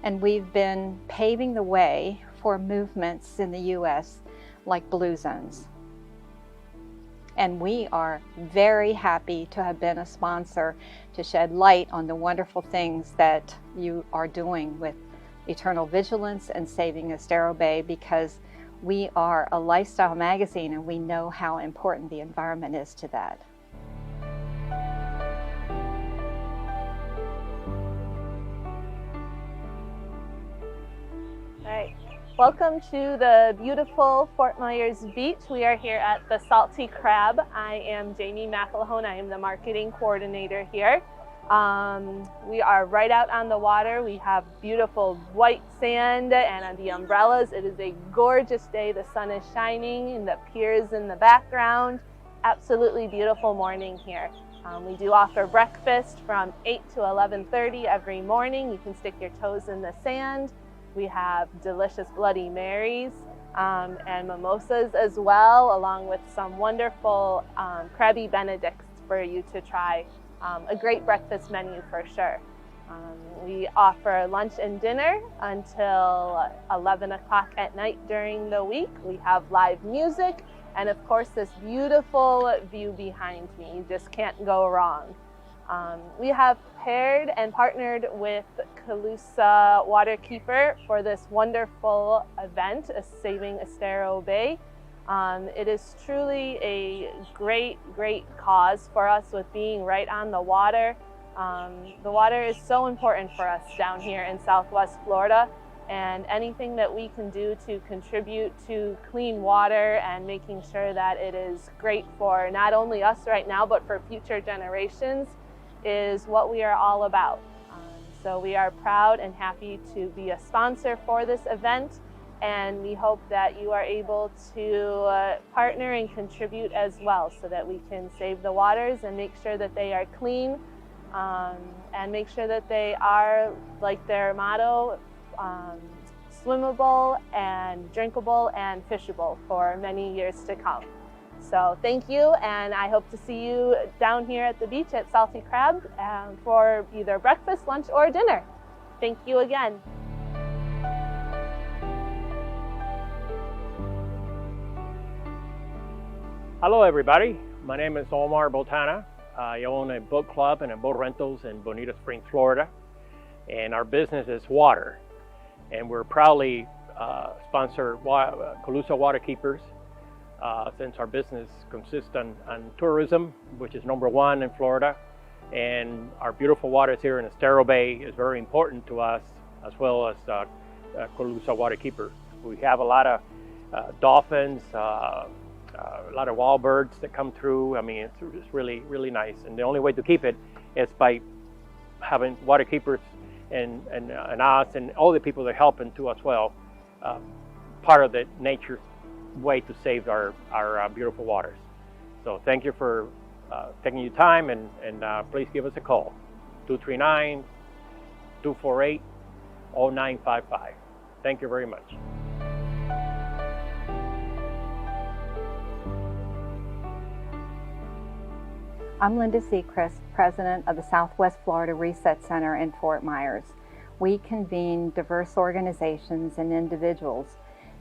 and we've been paving the way for movements in the U.S. like Blue Zones. And we are very happy to have been a sponsor to shed light on the wonderful things that you are doing with Eternal Vigilance and Saving Estero Bay, because we are a lifestyle magazine and we know how important the environment is to that. All right. Welcome to the beautiful Fort Myers Beach. We are here at the Salty Crab. I am Jamie McElhone. I am the marketing coordinator here. We are right out on the water. We have beautiful white sand and the umbrellas. It is a gorgeous day. The sun is shining and the piers in the background. Absolutely beautiful morning here. We do offer breakfast from 8 to 11:30 every morning. You can stick your toes in the sand. We have delicious Bloody Marys and mimosas as well, along with some wonderful Krabby Benedicts for you to try. A great breakfast menu for sure. We offer lunch and dinner until 11 o'clock at night during the week. We have live music and of course this beautiful view behind me. You just can't go wrong. We have paired and partnered with Calusa Waterkeeper for this wonderful event, Saving Estero Bay. It is truly a great cause for us with being right on the water. The water is so important for us down here in Southwest Florida, and anything that we can do to contribute to clean water and making sure that it is great for not only us right now, but for future generations is what we are all about. So we are proud and happy to be a sponsor for this event, and we hope that you are able to partner and contribute as well so that we can save the waters and make sure that they are clean and make sure that they are, like their motto, swimmable and drinkable and fishable for many years to come. So thank you, and I hope to see you down here at the beach at Salty Crab for either breakfast, lunch, or dinner. Thank you again. Hello everybody, my name is Omar Botana. I own a boat club and a boat rentals in Bonita Springs, Florida, and our business is water. And we're proudly sponsor Calusa Waterkeepers since our business consists on tourism, which is #1 in Florida, and our beautiful waters here in Estero Bay is very important to us, as well as Calusa Waterkeeper. We have a lot of dolphins, a lot of wild birds that come through. I mean, it's really nice, and the only way to keep it is by having waterkeepers and us and all the people that help into as well, part of the nature way to save our beautiful waters. So thank you for taking your time, and please give us a call, 239-248-0955. Thank you very much. I'm Linda Seacrest, president of the Southwest Florida Reset Center in Fort Myers. we convene diverse organizations and individuals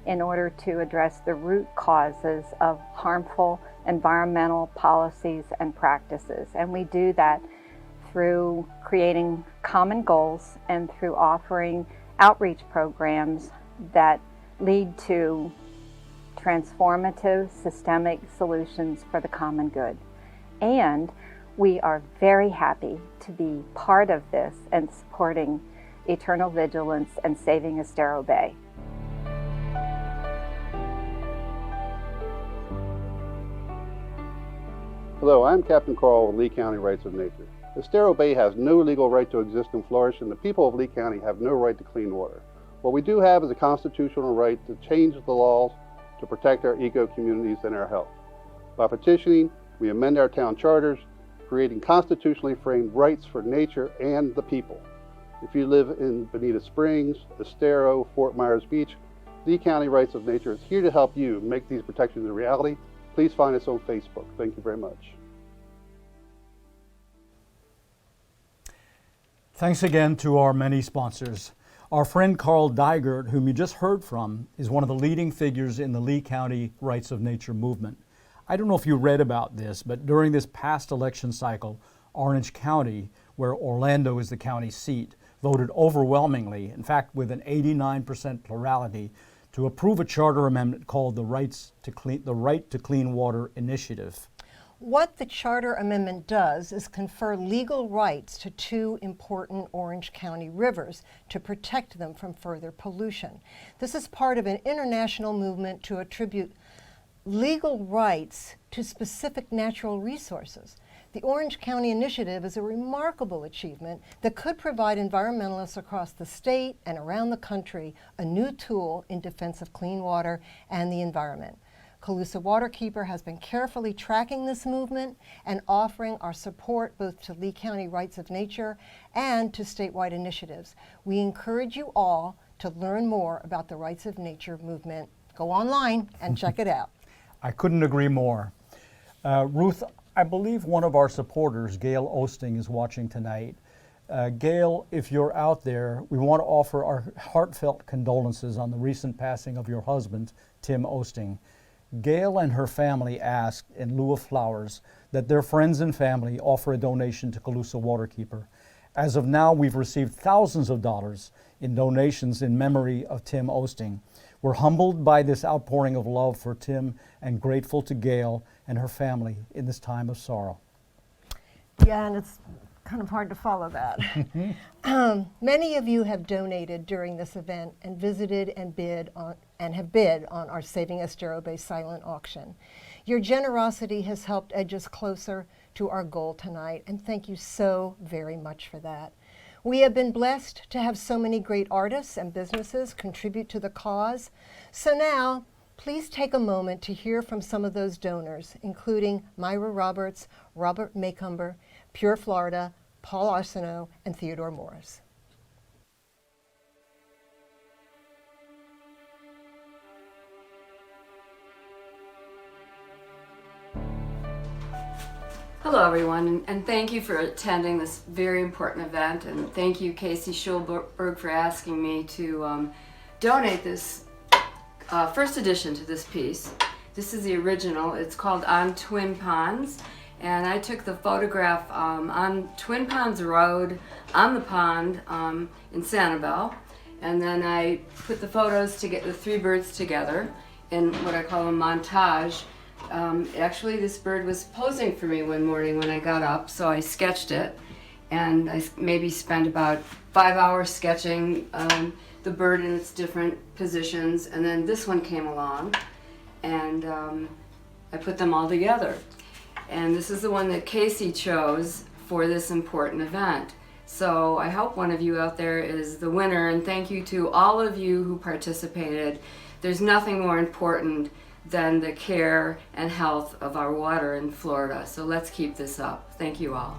in order to address the root causes of harmful environmental policies and practices. And we do that through creating common goals and through offering outreach programs that lead to transformative systemic solutions for the common good. And we are very happy to be part of this and supporting Eternal Vigilance and Saving Estero Bay. Hello, I'm Captain Carl with Lee County Rights of Nature. Estero Bay has no legal right to exist and flourish, and the people of Lee County have no right to clean water. What we do have is a constitutional right to change the laws to protect our eco-communities and our health. By petitioning, we amend our town charters, creating constitutionally framed rights for nature and the people. If you live in Bonita Springs, Estero, Fort Myers Beach, Lee County Rights of Nature is here to help you make these protections a reality. Please find us on Facebook. Thank you very much. Thanks again to our many sponsors. Our friend Carl Dygert, whom you just heard from, is one of the leading figures in the Lee County Rights of Nature movement. I don't know if you read about this, but during this past election cycle, Orange County, where Orlando is the county seat, voted overwhelmingly, in fact with an 89% plurality, to approve a charter amendment called the Right to Clean Water Initiative. What the charter amendment does is confer legal rights to two important Orange County rivers to protect them from further pollution. This is part of an international movement to attribute legal rights to specific natural resources. The Orange County Initiative is a remarkable achievement that could provide environmentalists across the state and around the country a new tool in defense of clean water and the environment. Calusa Waterkeeper has been carefully tracking this movement and offering our support both to Lee County Rights of Nature and to statewide initiatives. We encourage you all to learn more about the Rights of Nature movement. Go online and check it out. I couldn't agree more. Ruth, I believe one of our supporters, Gail Osting, is watching tonight. Gail, if you're out there, we want to offer our heartfelt condolences on the recent passing of your husband, Tim Osting. Gail and her family asked, in lieu of flowers, that their friends and family offer a donation to Calusa Waterkeeper. As of now, we've received thousands of dollars in donations in memory of Tim Osting. We're humbled by this outpouring of love for Tim and grateful to Gail and her family in this time of sorrow. Yeah, and it's kind of hard to follow that. Many of you have donated during this event and visited and have bid on our Saving Estero Bay silent auction. Your generosity has helped edge us closer to our goal tonight, and thank you so very much for that. We have been blessed to have so many great artists and businesses contribute to the cause. So now, please take a moment to hear from some of those donors, including Myra Roberts, Robert Maycumber, Pure Florida, Paul Arsenault, and Theodore Morris. Hello everyone, and thank you for attending this very important event, and thank you Casey Schulberg for asking me to donate this first edition to this piece. This is the original. It's called On Twin Ponds, and I took the photograph on Twin Ponds Road on the pond in Sanibel, and then I put the photos to get the three birds together in what I call a montage. Actually, this bird was posing for me one morning when I got up, so I sketched it, and I maybe spent about 5 hours sketching the bird in its different positions, and then this one came along, and I put them all together. And this is the one that Casey chose for this important event. So I hope one of you out there is the winner, and thank you to all of you who participated. There's nothing more important than the care and health of our water in Florida. So let's keep this up. Thank you all.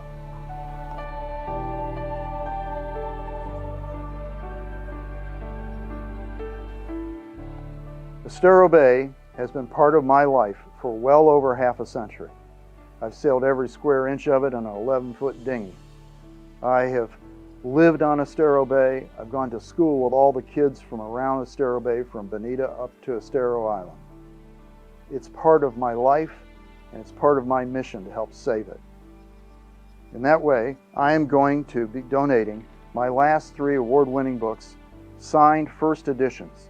Estero Bay has been part of my life for well over half a century. I've sailed every square inch of it in an 11-foot dinghy. I have lived on Estero Bay. I've gone to school with all the kids from around Estero Bay, from Bonita up to Estero Island. It's part of my life, and it's part of my mission to help save it. In that way, I am going to be donating my last 3 award-winning books, signed first editions.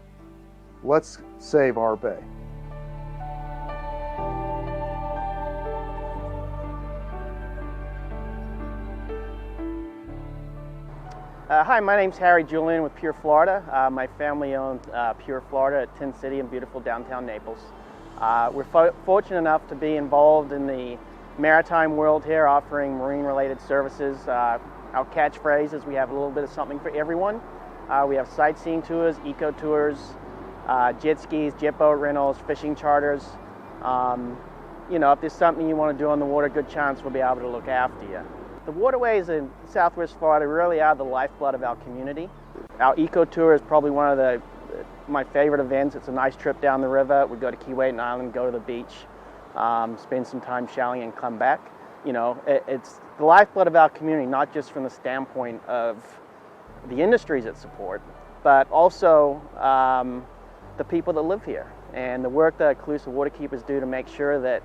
Let's save our bay. Hi, my name's Harry Julian with Pure Florida. My family owns Pure Florida at Tin City in beautiful downtown Naples. We're fortunate enough to be involved in the maritime world here, offering marine-related services. Our catchphrase is we have a little bit of something for everyone. We have sightseeing tours, eco tours, jet skis, jet boat rentals, fishing charters. You know, if there's something you want to do on the water, good chance we'll be able to look after you. The waterways in Southwest Florida really are the lifeblood of our community. Our eco tour is probably one of my favorite events. It's a nice trip down the river. We go to Key Waitan Island, go to the beach, spend some time showering and come back. You know, it's the lifeblood of our community, not just from the standpoint of the industries it support, but also the people that live here. And the work that Calusa Waterkeepers do to make sure that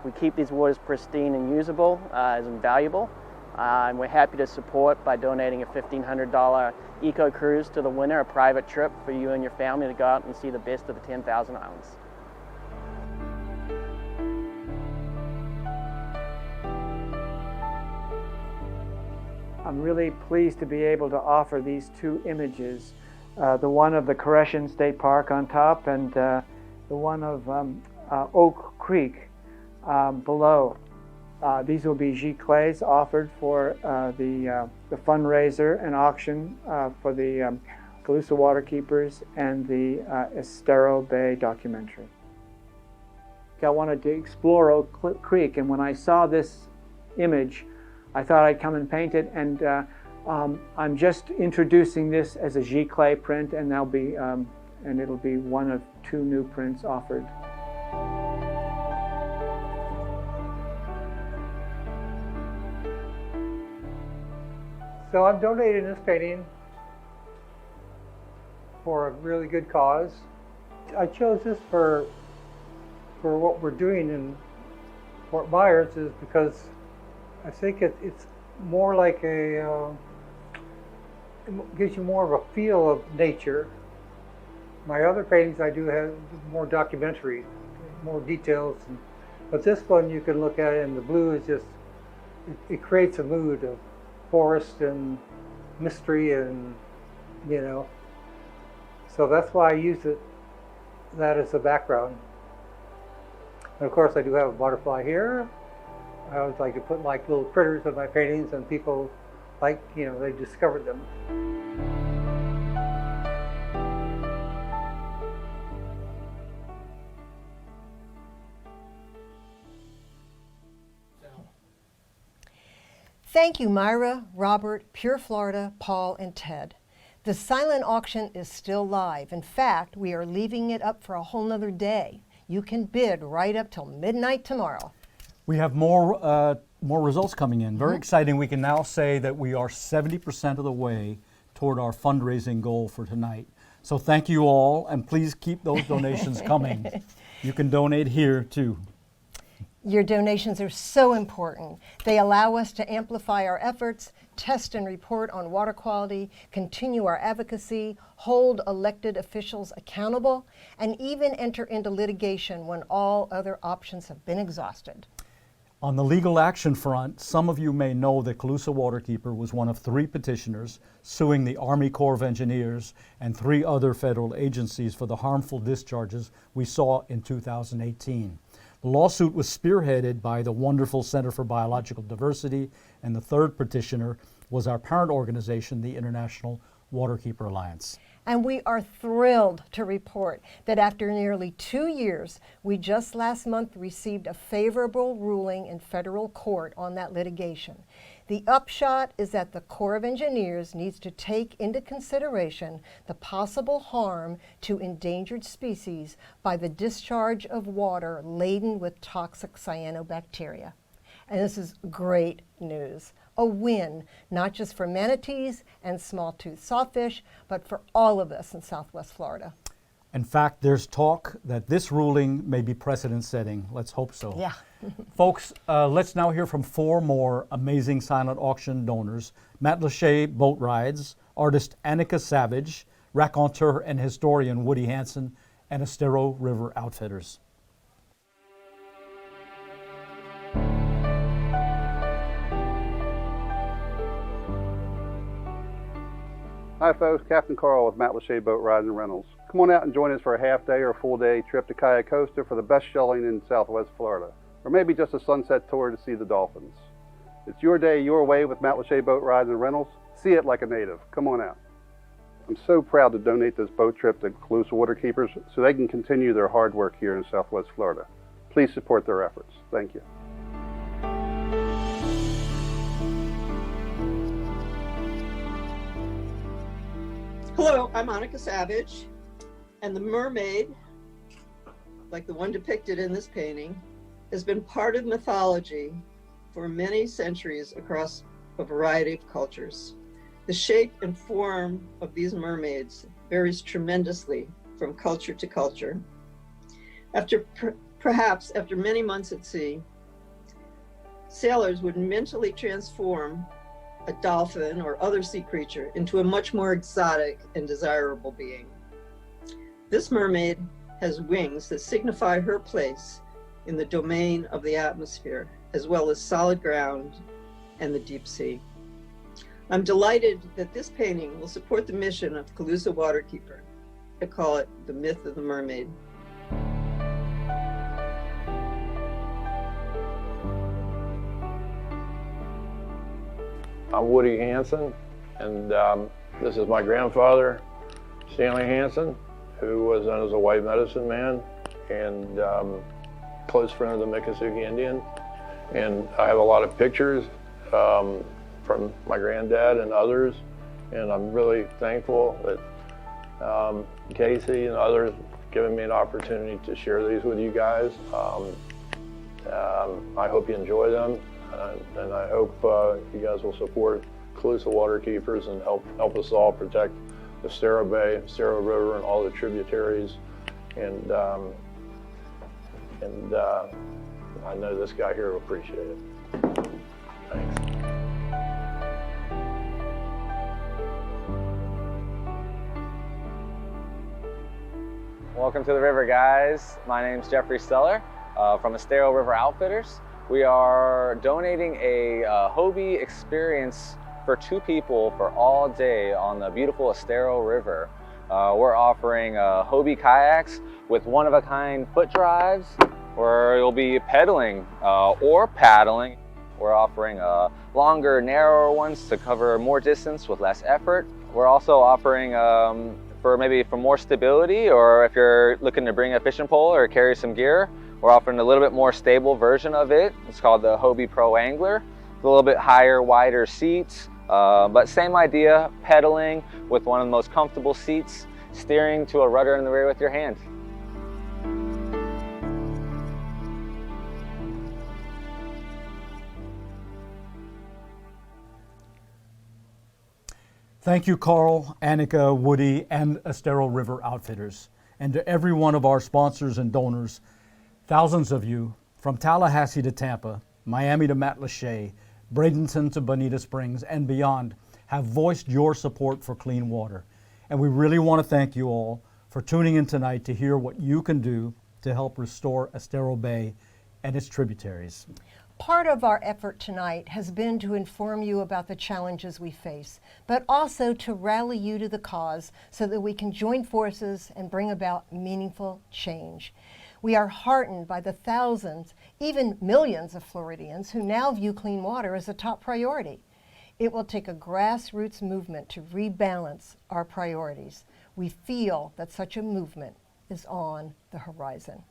we keep these waters pristine and usable is invaluable. And we're happy to support by donating a $1,500 eco cruise to the winner, a private trip for you and your family to go out and see the best of the 10,000 islands. I'm really pleased to be able to offer these 2 images, the one of the Koreshan State Park on top and the one of Oak Creek below. These will be giclées offered for the fundraiser and auction for the Calusa Waterkeepers and the Estero Bay documentary. I wanted to explore Oak Creek, and when I saw this image, I thought I'd come and paint it, and I'm just introducing this as a giclée print, and it'll be one of 2 new prints offered. So I'm donating this painting for a really good cause. I chose this for what we're doing in Fort Myers is because I think it's more like it gives you more of a feel of nature. My other paintings I do have more documentary, more details, but this one you can look at it and the blue is just, it creates a mood of forest and mystery, and you know, so that's why I used that as a background. And of course I do have a butterfly here. I always like to put like little critters in my paintings, and people like, you know, they discovered them. Thank you, Myra, Robert, Pure Florida, Paul, and Ted. The silent auction is still live. In fact, we are leaving it up for a whole nother day. You can bid right up till midnight tomorrow. We have more results coming in. Very exciting. We can now say that we are 70% of the way toward our fundraising goal for tonight. So thank you all, and please keep those donations coming. You can donate here too. Your donations are so important. They allow us to amplify our efforts, test and report on water quality, continue our advocacy, hold elected officials accountable, and even enter into litigation when all other options have been exhausted. On the legal action front, some of you may know that Calusa Waterkeeper was one of 3 petitioners suing the Army Corps of Engineers and 3 other federal agencies for the harmful discharges we saw in 2018. The lawsuit was spearheaded by the wonderful Center for Biological Diversity, and the 3rd petitioner was our parent organization, the International Waterkeeper Alliance. And we are thrilled to report that after nearly 2 years, we just last month received a favorable ruling in federal court on that litigation. The upshot is that the Corps of Engineers needs to take into consideration the possible harm to endangered species by the discharge of water laden with toxic cyanobacteria. And this is great news. A win, not just for manatees and small-toothed sawfish, but for all of us in Southwest Florida. In fact, there's talk that this ruling may be precedent-setting. Let's hope so. Yeah. Folks, let's now hear from 4 more amazing silent auction donors. Matt Lachey Boat Rides, artist Annika Savage, raconteur and historian Woody Hansen, and Estero River Outfitters. Hi folks, Captain Carl with Matt Lachey Boat Rides and Rentals. Come on out and join us for a half-day or full-day trip to Cayo Costa for the best shelling in Southwest Florida, or maybe just a sunset tour to see the dolphins. It's your day, your way with Matt Lachey Boat Rides and Rentals. See it like a native. Come on out. I'm so proud to donate this boat trip to Calusa Waterkeepers so they can continue their hard work here in Southwest Florida. Please support their efforts. Thank you. Hello, I'm Annika Savage, and the mermaid, like the one depicted in this painting, has been part of mythology for many centuries across a variety of cultures. The shape and form of these mermaids varies tremendously from culture to culture. Perhaps after many months at sea, sailors would mentally transform a dolphin or other sea creature into a much more exotic and desirable being. This mermaid has wings that signify her place in the domain of the atmosphere, as well as solid ground and the deep sea. I'm delighted that this painting will support the mission of Calusa Waterkeeper. I call it the myth of the mermaid. I'm Woody Hansen, and this is my grandfather, Stanley Hansen, who was known as a white medicine man and close friend of the Miccosukee Indian. And I have a lot of pictures from my granddad and others, and I'm really thankful that Casey and others given me an opportunity to share these with you guys. I hope you enjoy them. And I hope you guys will support Calusa Waterkeepers and help us all protect the Estero Bay, Estero River, and all the tributaries. And I know this guy here will appreciate it. Thanks. Welcome to the river, guys. My name's Jeffrey Steller from Estero River Outfitters. We are donating a Hobie experience for 2 people for all day on the beautiful Estero River. We're offering Hobie kayaks with one-of-a-kind foot drives, where you'll be pedaling or paddling. We're offering longer, narrower ones to cover more distance with less effort. We're also offering for more stability, or if you're looking to bring a fishing pole or carry some gear, we're offering a little bit more stable version of it. It's called the Hobie Pro Angler. It's a little bit higher, wider seats, but same idea, pedaling with one of the most comfortable seats, steering to a rudder in the rear with your hand. Thank you, Carl, Annika, Woody, and Estero River Outfitters. And to every one of our sponsors and donors, thousands of you, from Tallahassee to Tampa, Miami to Matt Lachey, Bradenton to Bonita Springs, and beyond, have voiced your support for clean water. And we really want to thank you all for tuning in tonight to hear what you can do to help restore Estero Bay and its tributaries. Part of our effort tonight has been to inform you about the challenges we face, but also to rally you to the cause so that we can join forces and bring about meaningful change. We are heartened by the thousands, even millions of Floridians who now view clean water as a top priority. It will take a grassroots movement to rebalance our priorities. We feel that such a movement is on the horizon.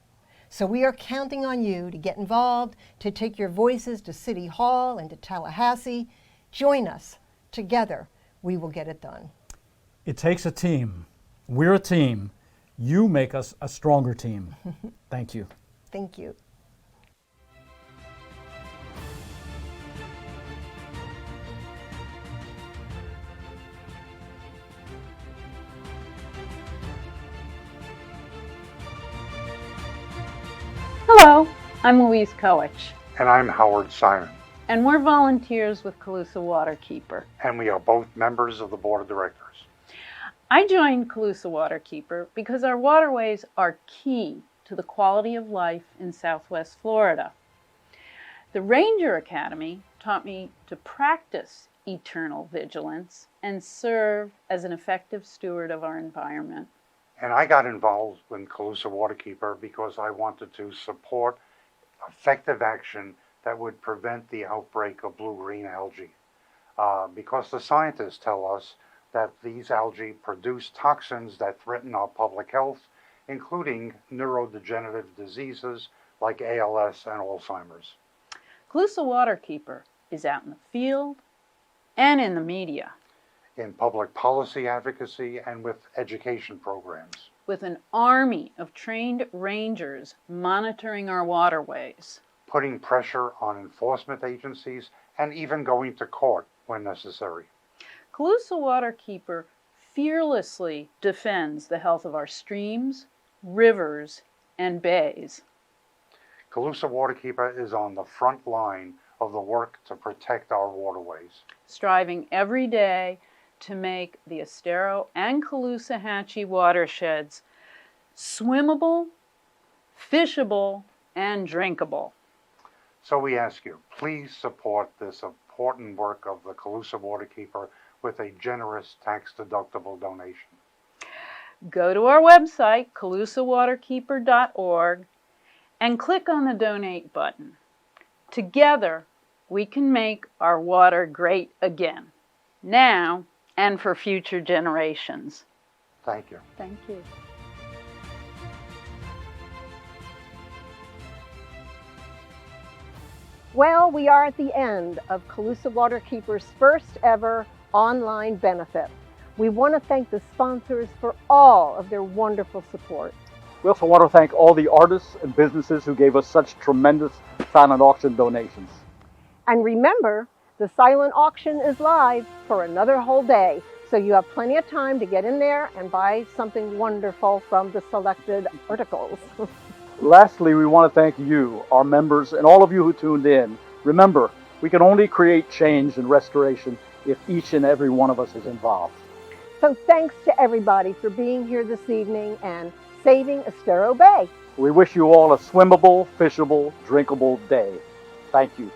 So we are counting on you to get involved, to take your voices to City Hall and to Tallahassee. Join us. Together, we will get it done. It takes a team. We're a team. You make us a stronger team. Thank you. Thank you. Hello, I'm Louise Coach, And I'm Howard Simon. and we're volunteers with Calusa Waterkeeper. And we are both members of the Board of Directors. I joined Calusa Waterkeeper because our waterways are key to the quality of life in Southwest Florida. The Ranger Academy taught me to practice eternal vigilance and serve as an effective steward of our environment. And I got involved in Calusa Waterkeeper because I wanted to support effective action that would prevent the outbreak of blue-green algae. Because the scientists tell us that these algae produce toxins that threaten our public health, including neurodegenerative diseases like ALS and Alzheimer's. Calusa Waterkeeper is out in the field and in the media, In public policy advocacy and with education programs. with an army of trained rangers monitoring our waterways. Putting pressure on enforcement agencies and even going to court when necessary. Calusa Waterkeeper fearlessly defends the health of our streams, rivers, and bays. Calusa Waterkeeper is on the front line of the work to protect our waterways. Striving every day to make the Estero and Caloosahatchee watersheds swimmable, fishable, and drinkable. So we ask you, please support this important work of the Calusa Waterkeeper with a generous tax-deductible donation. Go to our website, calusawaterkeeper.org, and click on the donate button. Together, we can make our water great again, now and for future generations. Thank you. Thank you. Well, we are at the end of Calusa Waterkeeper's first ever online benefit. We want to thank the sponsors for all of their wonderful support. We also want to thank all the artists and businesses who gave us such tremendous silent auction donations. And remember, the silent auction is live for another whole day, so you have plenty of time to get in there and buy something wonderful from the selected articles. Lastly, we want to thank you, our members, and all of you who tuned in. Remember, we can only create change and restoration if each and every one of us is involved. So thanks to everybody for being here this evening and saving Estero Bay. We wish you all a swimmable, fishable, drinkable day. Thank you.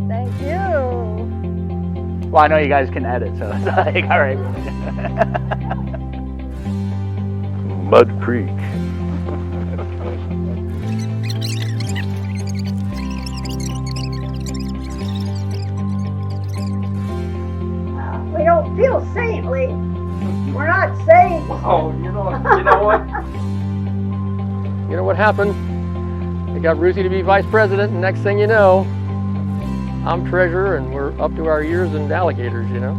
Thank you. Well, I know you guys can edit, so it's like, all right. Mud Creek. We don't feel saintly. We're not saints. Oh, you know what? You know what happened? They got Ruthie to be vice president, and next thing you know, I'm treasurer, and we're up to our ears in alligators, you know?